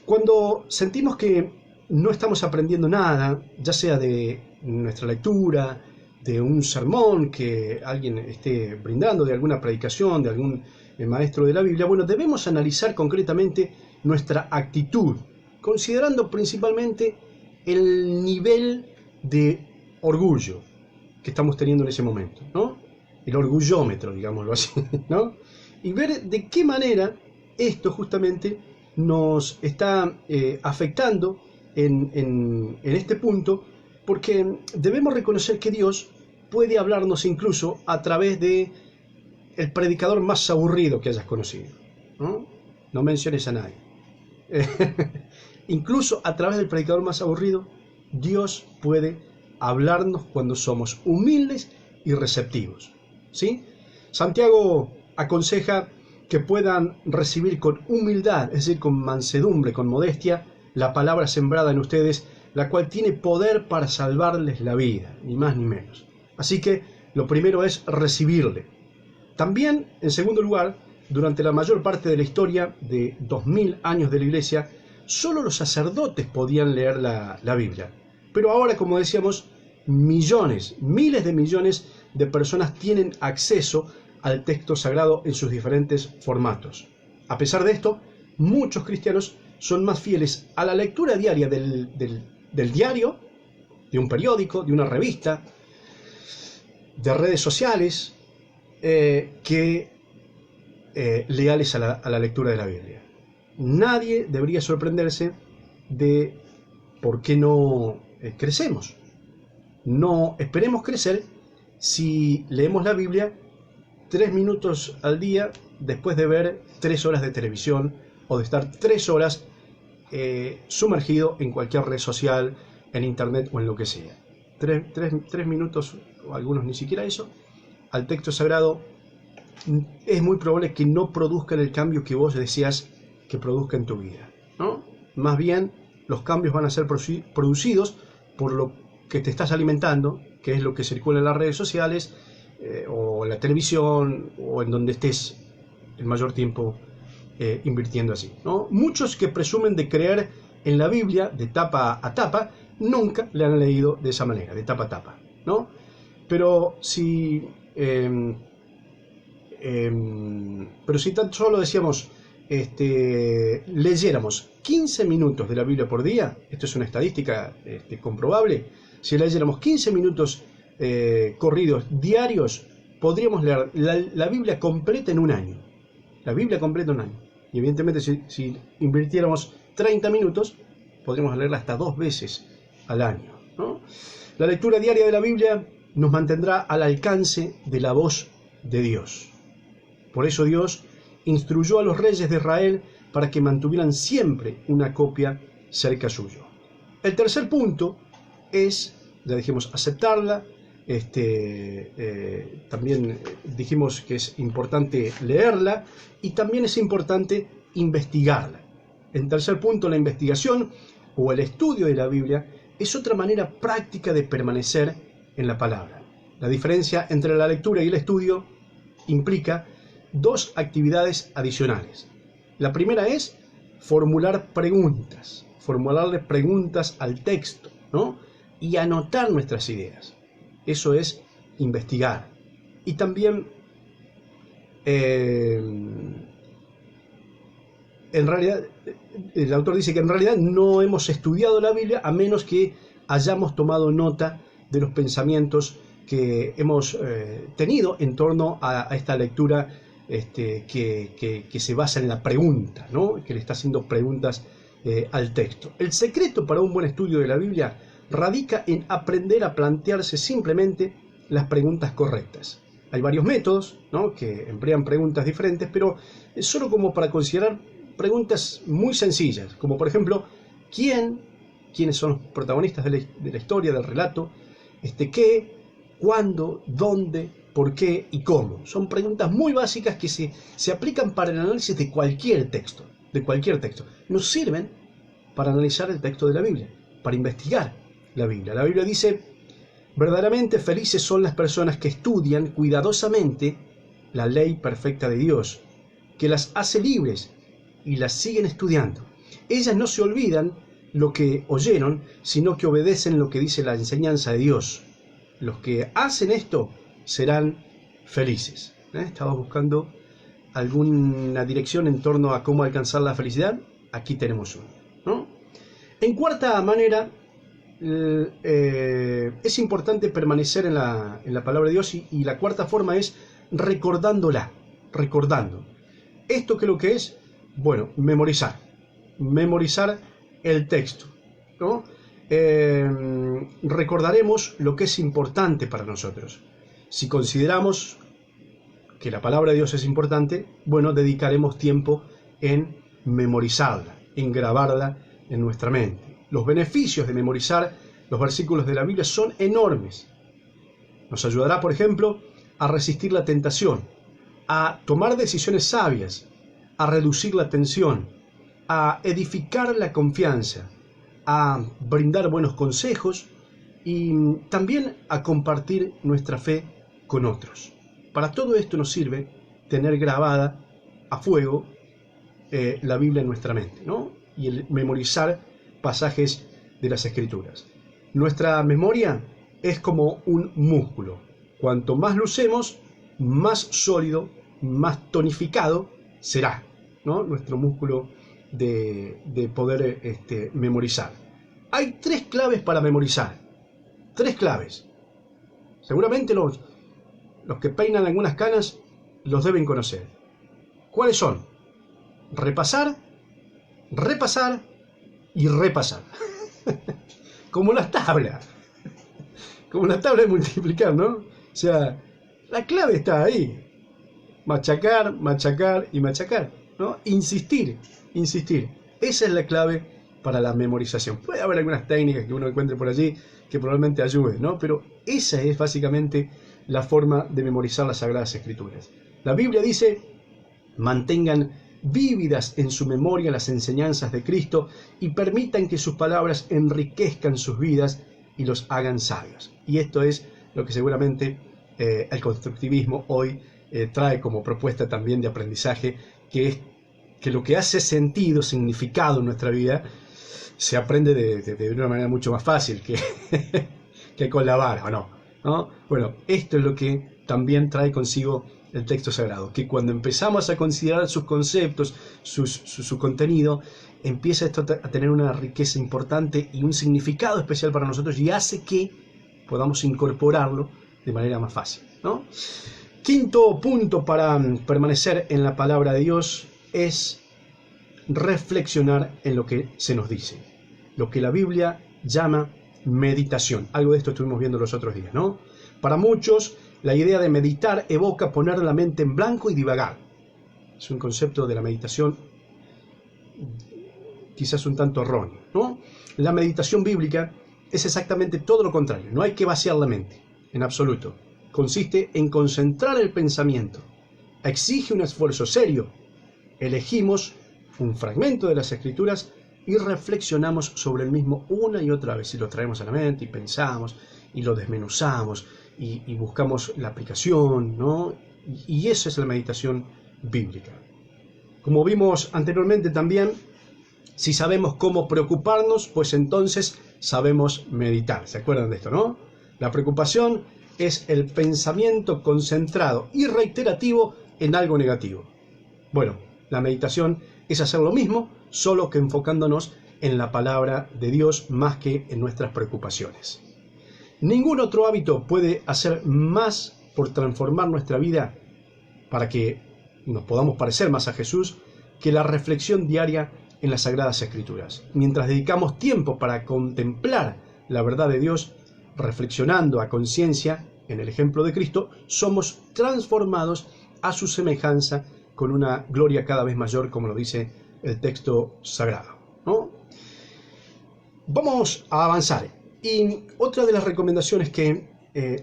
Cuando sentimos que no estamos aprendiendo nada, ya sea de nuestra lectura, de un sermón que alguien esté brindando, de alguna predicación, de algún maestro de la Biblia, bueno, debemos analizar concretamente nuestra actitud, considerando principalmente el nivel de orgullo que estamos teniendo en ese momento, ¿no? El orgullómetro, digámoslo así, ¿no? Y ver de qué manera esto justamente nos está afectando en este punto, porque debemos reconocer que Dios puede hablarnos incluso a través de el predicador más aburrido que hayas conocido, ¿no? No menciones a nadie. Incluso a través del predicador más aburrido, Dios puede hablarnos cuando somos humildes y receptivos, ¿sí? Santiago aconseja que puedan recibir con humildad, es decir, con mansedumbre, con modestia, la palabra sembrada en ustedes, la cual tiene poder para salvarles la vida, ni más ni menos. Así que lo primero es recibirle. También, en segundo lugar, durante la mayor parte de la historia de 2000 años de la Iglesia, solo los sacerdotes podían leer la Biblia. Pero ahora, como decíamos, millones, miles de millones de personas tienen acceso al texto sagrado en sus diferentes formatos. A pesar de esto, muchos cristianos son más fieles a la lectura diaria del diario, de un periódico, de una revista, de redes sociales, que leales a la lectura de la Biblia. Nadie debería sorprenderse de por qué no crecemos. No esperemos crecer si leemos la Biblia 3 minutos al día después de ver 3 horas de televisión o de estar 3 horas sumergido en cualquier red social, en internet o en lo que sea. 3 minutos, o algunos ni siquiera eso, al texto sagrado, es muy probable que no produzcan el cambio que vos deseas que produzca en tu vida, ¿no? Más bien, los cambios van a ser producidos por lo que te estás alimentando, que es lo que circula en las redes sociales, o en la televisión, o en donde estés el mayor tiempo invirtiendo así, ¿no? Muchos que presumen de creer en la Biblia de tapa a tapa, nunca le han leído de esa manera, de tapa a tapa, ¿no? Pero si tan solo decíamos, leyéramos 15 minutos de la Biblia por día, esto es una estadística comprobable, si leyéramos 15 minutos corridos diarios, podríamos leer la Biblia completa en un año. La Biblia completa en un año. Y evidentemente si invirtiéramos 30 minutos, podríamos leerla hasta 2 veces al año, ¿no? La lectura diaria de la Biblia nos mantendrá al alcance de la voz de Dios. Por eso Dios instruyó a los reyes de Israel para que mantuvieran siempre una copia cerca suyo. El tercer punto es, ya dijimos, aceptarla. También dijimos que es importante leerla y también es importante investigarla. En tercer punto, la investigación o el estudio de la Biblia es otra manera práctica de permanecer en la palabra. La diferencia entre la lectura y el estudio implica dos actividades adicionales. La primera es formularle preguntas al texto, ¿no? Y anotar nuestras ideas. Eso es investigar. Y también, en realidad, el autor dice que en realidad no hemos estudiado la Biblia a menos que hayamos tomado nota de los pensamientos que hemos tenido en torno a esta lectura que se basa en la pregunta, ¿no? Que le está haciendo preguntas al texto. El secreto para un buen estudio de la Biblia radica en aprender a plantearse simplemente las preguntas correctas. Hay varios métodos, ¿no?, que emplean preguntas diferentes, pero es solo como para considerar preguntas muy sencillas, como por ejemplo, ¿quiénes son los protagonistas de la historia, del relato? ¿Qué? ¿Cuándo? ¿Dónde? ¿Por qué? ¿Y cómo? Son preguntas muy básicas que se aplican para el análisis de cualquier texto, Nos sirven para analizar el texto de la Biblia, para investigar la Biblia. La Biblia dice: verdaderamente felices son las personas que estudian cuidadosamente la ley perfecta de Dios, que las hace libres y las siguen estudiando. Ellas no se olvidan lo que oyeron, sino que obedecen lo que dice la enseñanza de Dios. Los que hacen esto serán felices. Estaba buscando alguna dirección en torno a cómo alcanzar la felicidad. Aquí tenemos uno, ¿no? En cuarta manera, es importante permanecer en la palabra de Dios y la cuarta forma es recordando. ¿Esto qué es lo que es? Bueno, memorizar el texto, ¿no? Recordaremos lo que es importante para nosotros. Si consideramos que la palabra de Dios es importante, bueno, dedicaremos tiempo en memorizarla, en grabarla en nuestra mente. Los beneficios de memorizar los versículos de la Biblia son enormes. Nos ayudará, por ejemplo, a resistir la tentación, a tomar decisiones sabias, a reducir la tensión, a edificar la confianza, a brindar buenos consejos y también a compartir nuestra fe con otros. Para todo esto nos sirve tener grabada a fuego la Biblia en nuestra mente, ¿no? Y el memorizar pasajes de las Escrituras. Nuestra memoria es como un músculo. Cuanto más lo usemos, más sólido, más tonificado será, ¿no?, nuestro músculo de poder memorizar. Hay 3 claves para memorizar. 3 claves. Seguramente los que peinan algunas canas los deben conocer. ¿Cuáles son? Repasar, repasar y repasar. Como las tablas. Como las tablas de multiplicar, ¿no? O sea, la clave está ahí. Machacar, machacar y machacar, ¿no? Insistir. Esa es la clave para la memorización. Puede haber algunas técnicas que uno encuentre por allí que probablemente ayuden, ¿no? Pero esa es básicamente la forma de memorizar las Sagradas Escrituras. La Biblia dice: mantengan vívidas en su memoria las enseñanzas de Cristo y permitan que sus palabras enriquezcan sus vidas y los hagan sabios. Y esto es lo que seguramente el constructivismo hoy trae como propuesta también de aprendizaje, que es que lo que hace sentido, significado en nuestra vida, se aprende de una manera mucho más fácil que con la vara, ¿o no? Bueno, esto es lo que también trae consigo el texto sagrado, que cuando empezamos a considerar sus conceptos, su contenido, empieza esto a tener una riqueza importante y un significado especial para nosotros, y hace que podamos incorporarlo de manera más fácil, ¿no? Quinto punto para permanecer en la palabra de Dios es reflexionar en lo que se nos dice, lo que la Biblia llama meditación. Algo de esto estuvimos viendo los otros días, ¿no? Para muchos, la idea de meditar evoca poner la mente en blanco y divagar. Es un concepto de la meditación quizás un tanto erróneo, ¿no? La meditación bíblica es exactamente todo lo contrario. No hay que vaciar la mente, en absoluto. Consiste en concentrar el pensamiento. Exige un esfuerzo serio. Elegimos un fragmento de las Escrituras y reflexionamos sobre el mismo una y otra vez. Y lo traemos a la mente y pensamos y lo desmenuzamos y buscamos la aplicación, ¿no? Y esa es la meditación bíblica. Como vimos anteriormente también, si sabemos cómo preocuparnos, pues entonces sabemos meditar. ¿Se acuerdan de esto, no? La preocupación es el pensamiento concentrado y reiterativo en algo negativo. Bueno, la meditación es hacer lo mismo, solo que enfocándonos en la palabra de Dios más que en nuestras preocupaciones. Ningún otro hábito puede hacer más por transformar nuestra vida para que nos podamos parecer más a Jesús que la reflexión diaria en las Sagradas Escrituras. Mientras dedicamos tiempo para contemplar la verdad de Dios, reflexionando a conciencia en el ejemplo de Cristo, somos transformados a su semejanza con una gloria cada vez mayor, como lo dice el texto sagrado, ¿no? Vamos a avanzar. Y otra de las recomendaciones que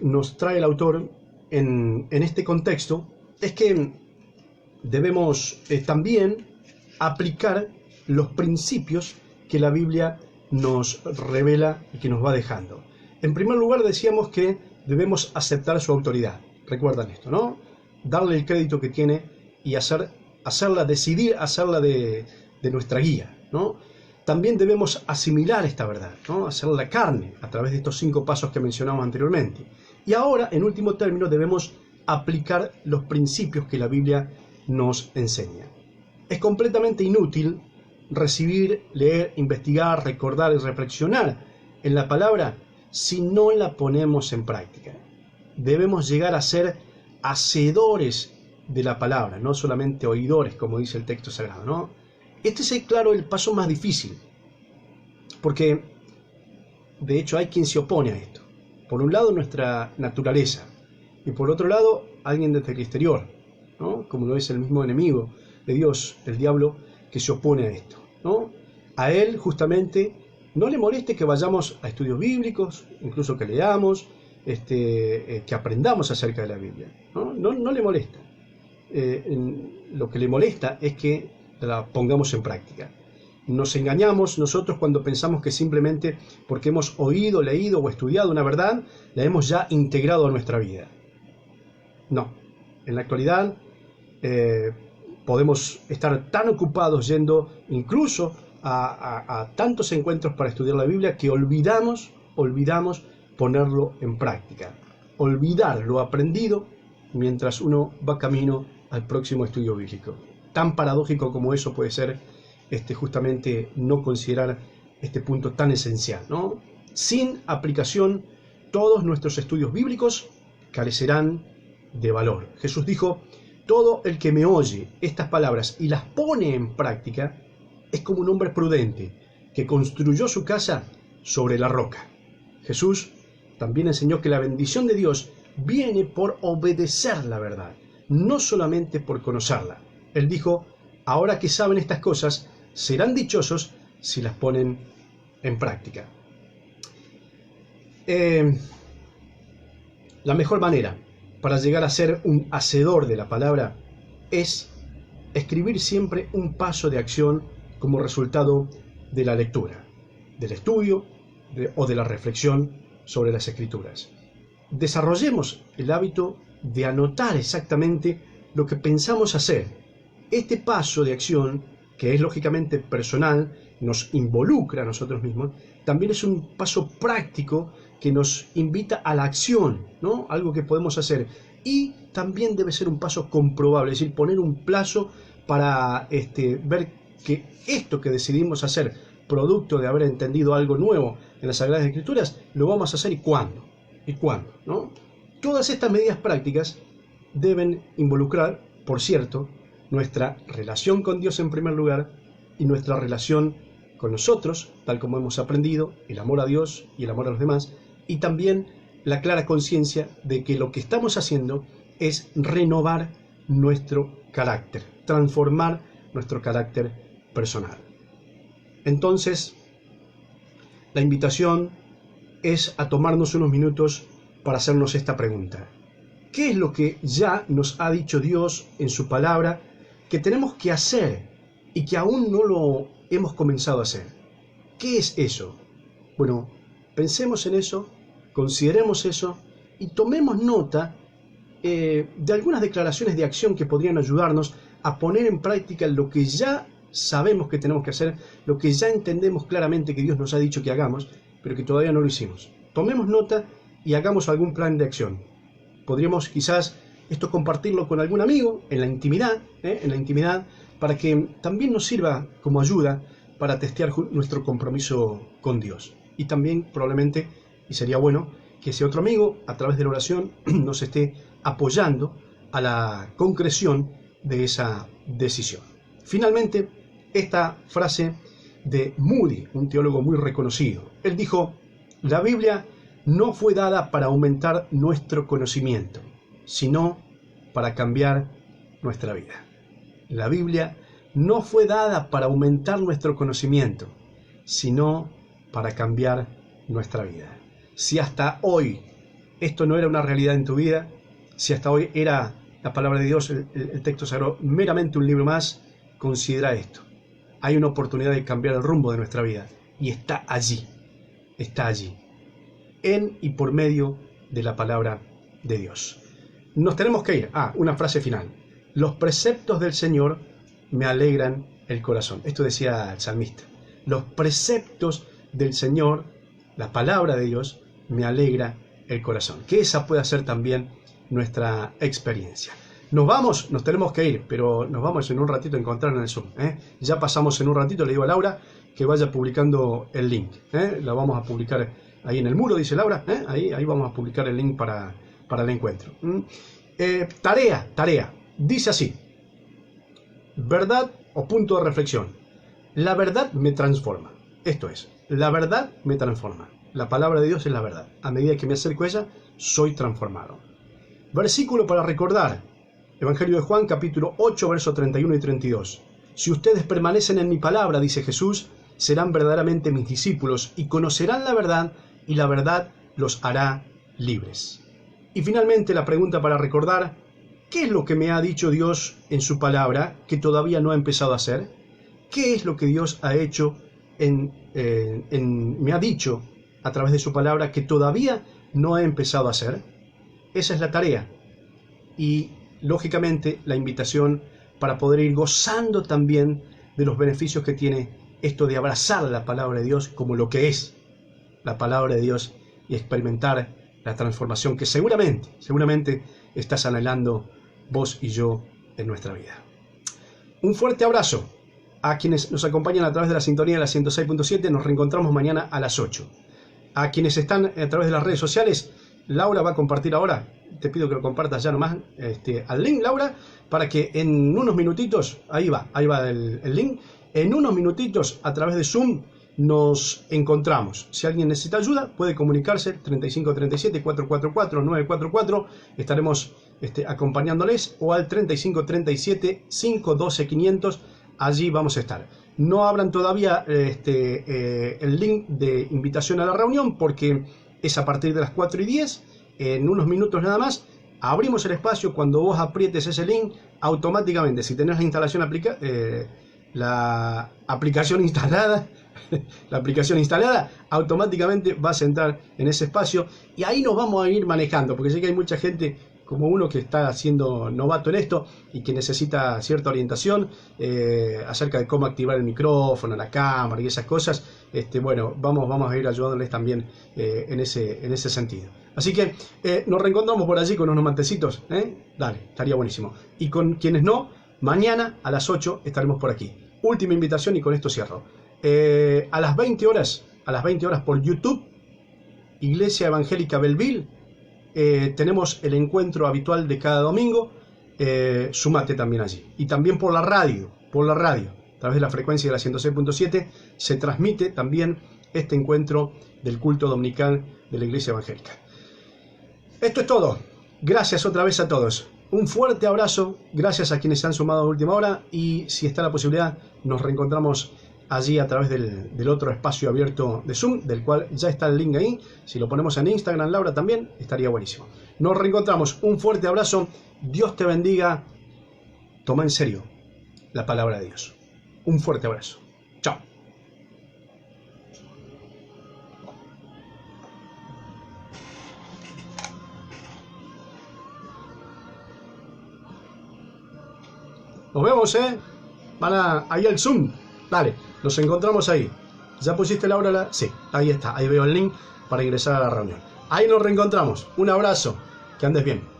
nos trae el autor en este contexto es que debemos también aplicar los principios que la Biblia nos revela y que nos va dejando. En primer lugar, decíamos que debemos aceptar su autoridad. Recuerdan esto, ¿no? Darle el crédito que tiene y decidir hacerla de nuestra guía, ¿no? También debemos asimilar esta verdad, ¿no? Hacerla carne a través de estos 5 pasos que mencionamos anteriormente. Y ahora, en último término, debemos aplicar los principios que la Biblia nos enseña. Es completamente inútil recibir, leer, investigar, recordar y reflexionar en la palabra si no la ponemos en práctica. Debemos llegar a ser hacedores de la palabra, no solamente oidores, como dice el texto sagrado, ¿no? Este es, claro, el paso más difícil, porque de hecho hay quien se opone a esto. Por un lado, nuestra naturaleza, y por otro lado, alguien desde el exterior, ¿no? Como lo es el mismo enemigo de Dios, el diablo, que se opone a esto, ¿no? A él, justamente, no le moleste que vayamos a estudios bíblicos, incluso que leamos, que aprendamos acerca de la Biblia, ¿no? No le molesta. Lo que le molesta es que la pongamos en práctica. Nos engañamos nosotros cuando pensamos que simplemente porque hemos oído, leído o estudiado una verdad, la hemos ya integrado a nuestra vida. No. En la actualidad podemos estar tan ocupados yendo incluso a tantos encuentros para estudiar la Biblia que olvidamos ponerlo en práctica. Olvidar lo aprendido mientras uno va camino al próximo estudio bíblico. Tan paradójico como eso puede ser justamente no considerar este punto tan esencial, ¿no? Sin aplicación, todos nuestros estudios bíblicos carecerán de valor. Jesús dijo: todo el que me oye estas palabras y las pone en práctica es como un hombre prudente que construyó su casa sobre la roca. Jesús también enseñó que la bendición de Dios viene por obedecer la verdad, no solamente por conocerla. Él dijo: ahora que saben estas cosas, serán dichosos si las ponen en práctica. La mejor manera para llegar a ser un hacedor de la palabra es escribir siempre un paso de acción como resultado de la lectura, del estudio o de la reflexión sobre las Escrituras. Desarrollemos el hábito de anotar exactamente lo que pensamos hacer. Este paso de acción, que es lógicamente personal, nos involucra a nosotros mismos, también es un paso práctico que nos invita a la acción, ¿no? Algo que podemos hacer. Y también debe ser un paso comprobable, es decir, poner un plazo para ver que esto que decidimos hacer, producto de haber entendido algo nuevo en las Sagradas Escrituras, lo vamos a hacer y cuándo, ¿no? Todas estas medidas prácticas deben involucrar, por cierto, nuestra relación con Dios en primer lugar y nuestra relación con nosotros, tal como hemos aprendido, el amor a Dios y el amor a los demás, y también la clara conciencia de que lo que estamos haciendo es renovar nuestro carácter, transformar nuestro carácter personal. Entonces, la invitación es a tomarnos unos minutos para hacernos esta pregunta. ¿Qué es lo que ya nos ha dicho Dios en su palabra que tenemos que hacer y que aún no lo hemos comenzado a hacer? ¿Qué es eso? Bueno, pensemos en eso, consideremos eso y tomemos nota de algunas declaraciones de acción que podrían ayudarnos a poner en práctica lo que ya sabemos que tenemos que hacer, lo que ya entendemos claramente que Dios nos ha dicho que hagamos, pero que todavía no lo hicimos. Tomemos nota y hagamos algún plan de acción. Podríamos quizás esto compartirlo con algún amigo en la intimidad, para que también nos sirva como ayuda para testear nuestro compromiso con Dios. Y también probablemente, y sería bueno, que ese otro amigo, a través de la oración, nos esté apoyando a la concreción de esa decisión. Finalmente, esta frase de Moody, un teólogo muy reconocido. Él dijo: la Biblia no fue dada para aumentar nuestro conocimiento, sino para cambiar nuestra vida. La Biblia no fue dada para aumentar nuestro conocimiento, sino para cambiar nuestra vida. Si hasta hoy esto no era una realidad en tu vida, si hasta hoy era la palabra de Dios, el texto sagrado, meramente un libro más, considera esto. Hay una oportunidad de cambiar el rumbo de nuestra vida y está allí, en y por medio de la palabra de Dios. Nos tenemos que ir. Una frase final. Los preceptos del Señor me alegran el corazón. Esto decía el salmista. Los preceptos del Señor, la palabra de Dios, me alegra el corazón. Que esa pueda ser también nuestra experiencia. Nos tenemos que ir, pero nos vamos en un ratito a encontrar en el Zoom. Ya pasamos en un ratito, le digo a Laura que vaya publicando el link. La vamos a publicar ahí en el muro, dice Laura. Ahí vamos a publicar el link para el encuentro. Tarea. Dice así: verdad o punto de reflexión. La verdad me transforma. Esto es, la verdad me transforma. La palabra de Dios es la verdad. A medida que me acerco a ella, soy transformado. Versículo para recordar. Evangelio de Juan, capítulo 8, versos 31 y 32. Si ustedes permanecen en mi palabra, dice Jesús, serán verdaderamente mis discípulos y conocerán la verdad, y la verdad los hará libres. Y finalmente la pregunta para recordar: ¿qué es lo que me ha dicho Dios en su palabra que todavía no ha empezado a hacer? ¿Qué es lo que Dios ha hecho me ha dicho a través de su palabra que todavía no ha empezado a hacer? Esa es la tarea. Y lógicamente la invitación para poder ir gozando también de los beneficios que tiene esto de abrazar la palabra de Dios como lo que es la palabra de Dios y experimentar la transformación que seguramente estás anhelando vos y yo en nuestra vida. Un fuerte abrazo a quienes nos acompañan a través de la sintonía de la 106.7. Nos reencontramos mañana a las 8. A quienes están a través de las redes sociales, Laura va a compartir ahora. Te pido que lo compartas ya nomás al link, Laura, para que en unos minutitos, ahí va el link, en unos minutitos a través de Zoom nos encontramos. Si alguien necesita ayuda, puede comunicarse 3537 444 944. Estaremos acompañándoles, o al 3537 512 500. Allí vamos a estar. No abran todavía el link de invitación a la reunión, porque es a partir de las 4:10. En unos minutos nada más abrimos el espacio. Cuando vos aprietes ese link, automáticamente, si tenés la aplicación instalada, automáticamente vas a entrar en ese espacio y ahí nos vamos a ir manejando, porque sé que hay mucha gente como uno que está siendo novato en esto y que necesita cierta orientación acerca de cómo activar el micrófono, la cámara y esas cosas. Vamos a ir ayudándoles también en ese sentido. Así que nos reencontramos por allí con unos mantecitos. Dale, estaría buenísimo. Y con quienes no, mañana a las 8 estaremos por aquí. Última invitación y con esto cierro. A las 20 horas por YouTube, Iglesia Evangélica Belleville, tenemos el encuentro habitual de cada domingo. Sumate también allí. Y también por la radio, a través de la frecuencia de la 106.7, se transmite también este encuentro del culto dominical de la Iglesia Evangélica. Esto es todo. Gracias otra vez a todos. Un fuerte abrazo. Gracias a quienes se han sumado a última hora. Y si está la posibilidad, nos reencontramos allí a través del otro espacio abierto de Zoom, del cual ya está el link ahí. Si lo ponemos en Instagram, Laura, también estaría buenísimo. Nos reencontramos. Un fuerte abrazo. Dios te bendiga. Toma en serio la palabra de Dios. Un fuerte abrazo. Chao. Nos vemos, ¿eh? Ahí al Zoom. Dale, nos encontramos ahí. ¿Ya pusiste la hora? Sí, ahí está. Ahí veo el link para ingresar a la reunión. Ahí nos reencontramos. Un abrazo. Que andes bien.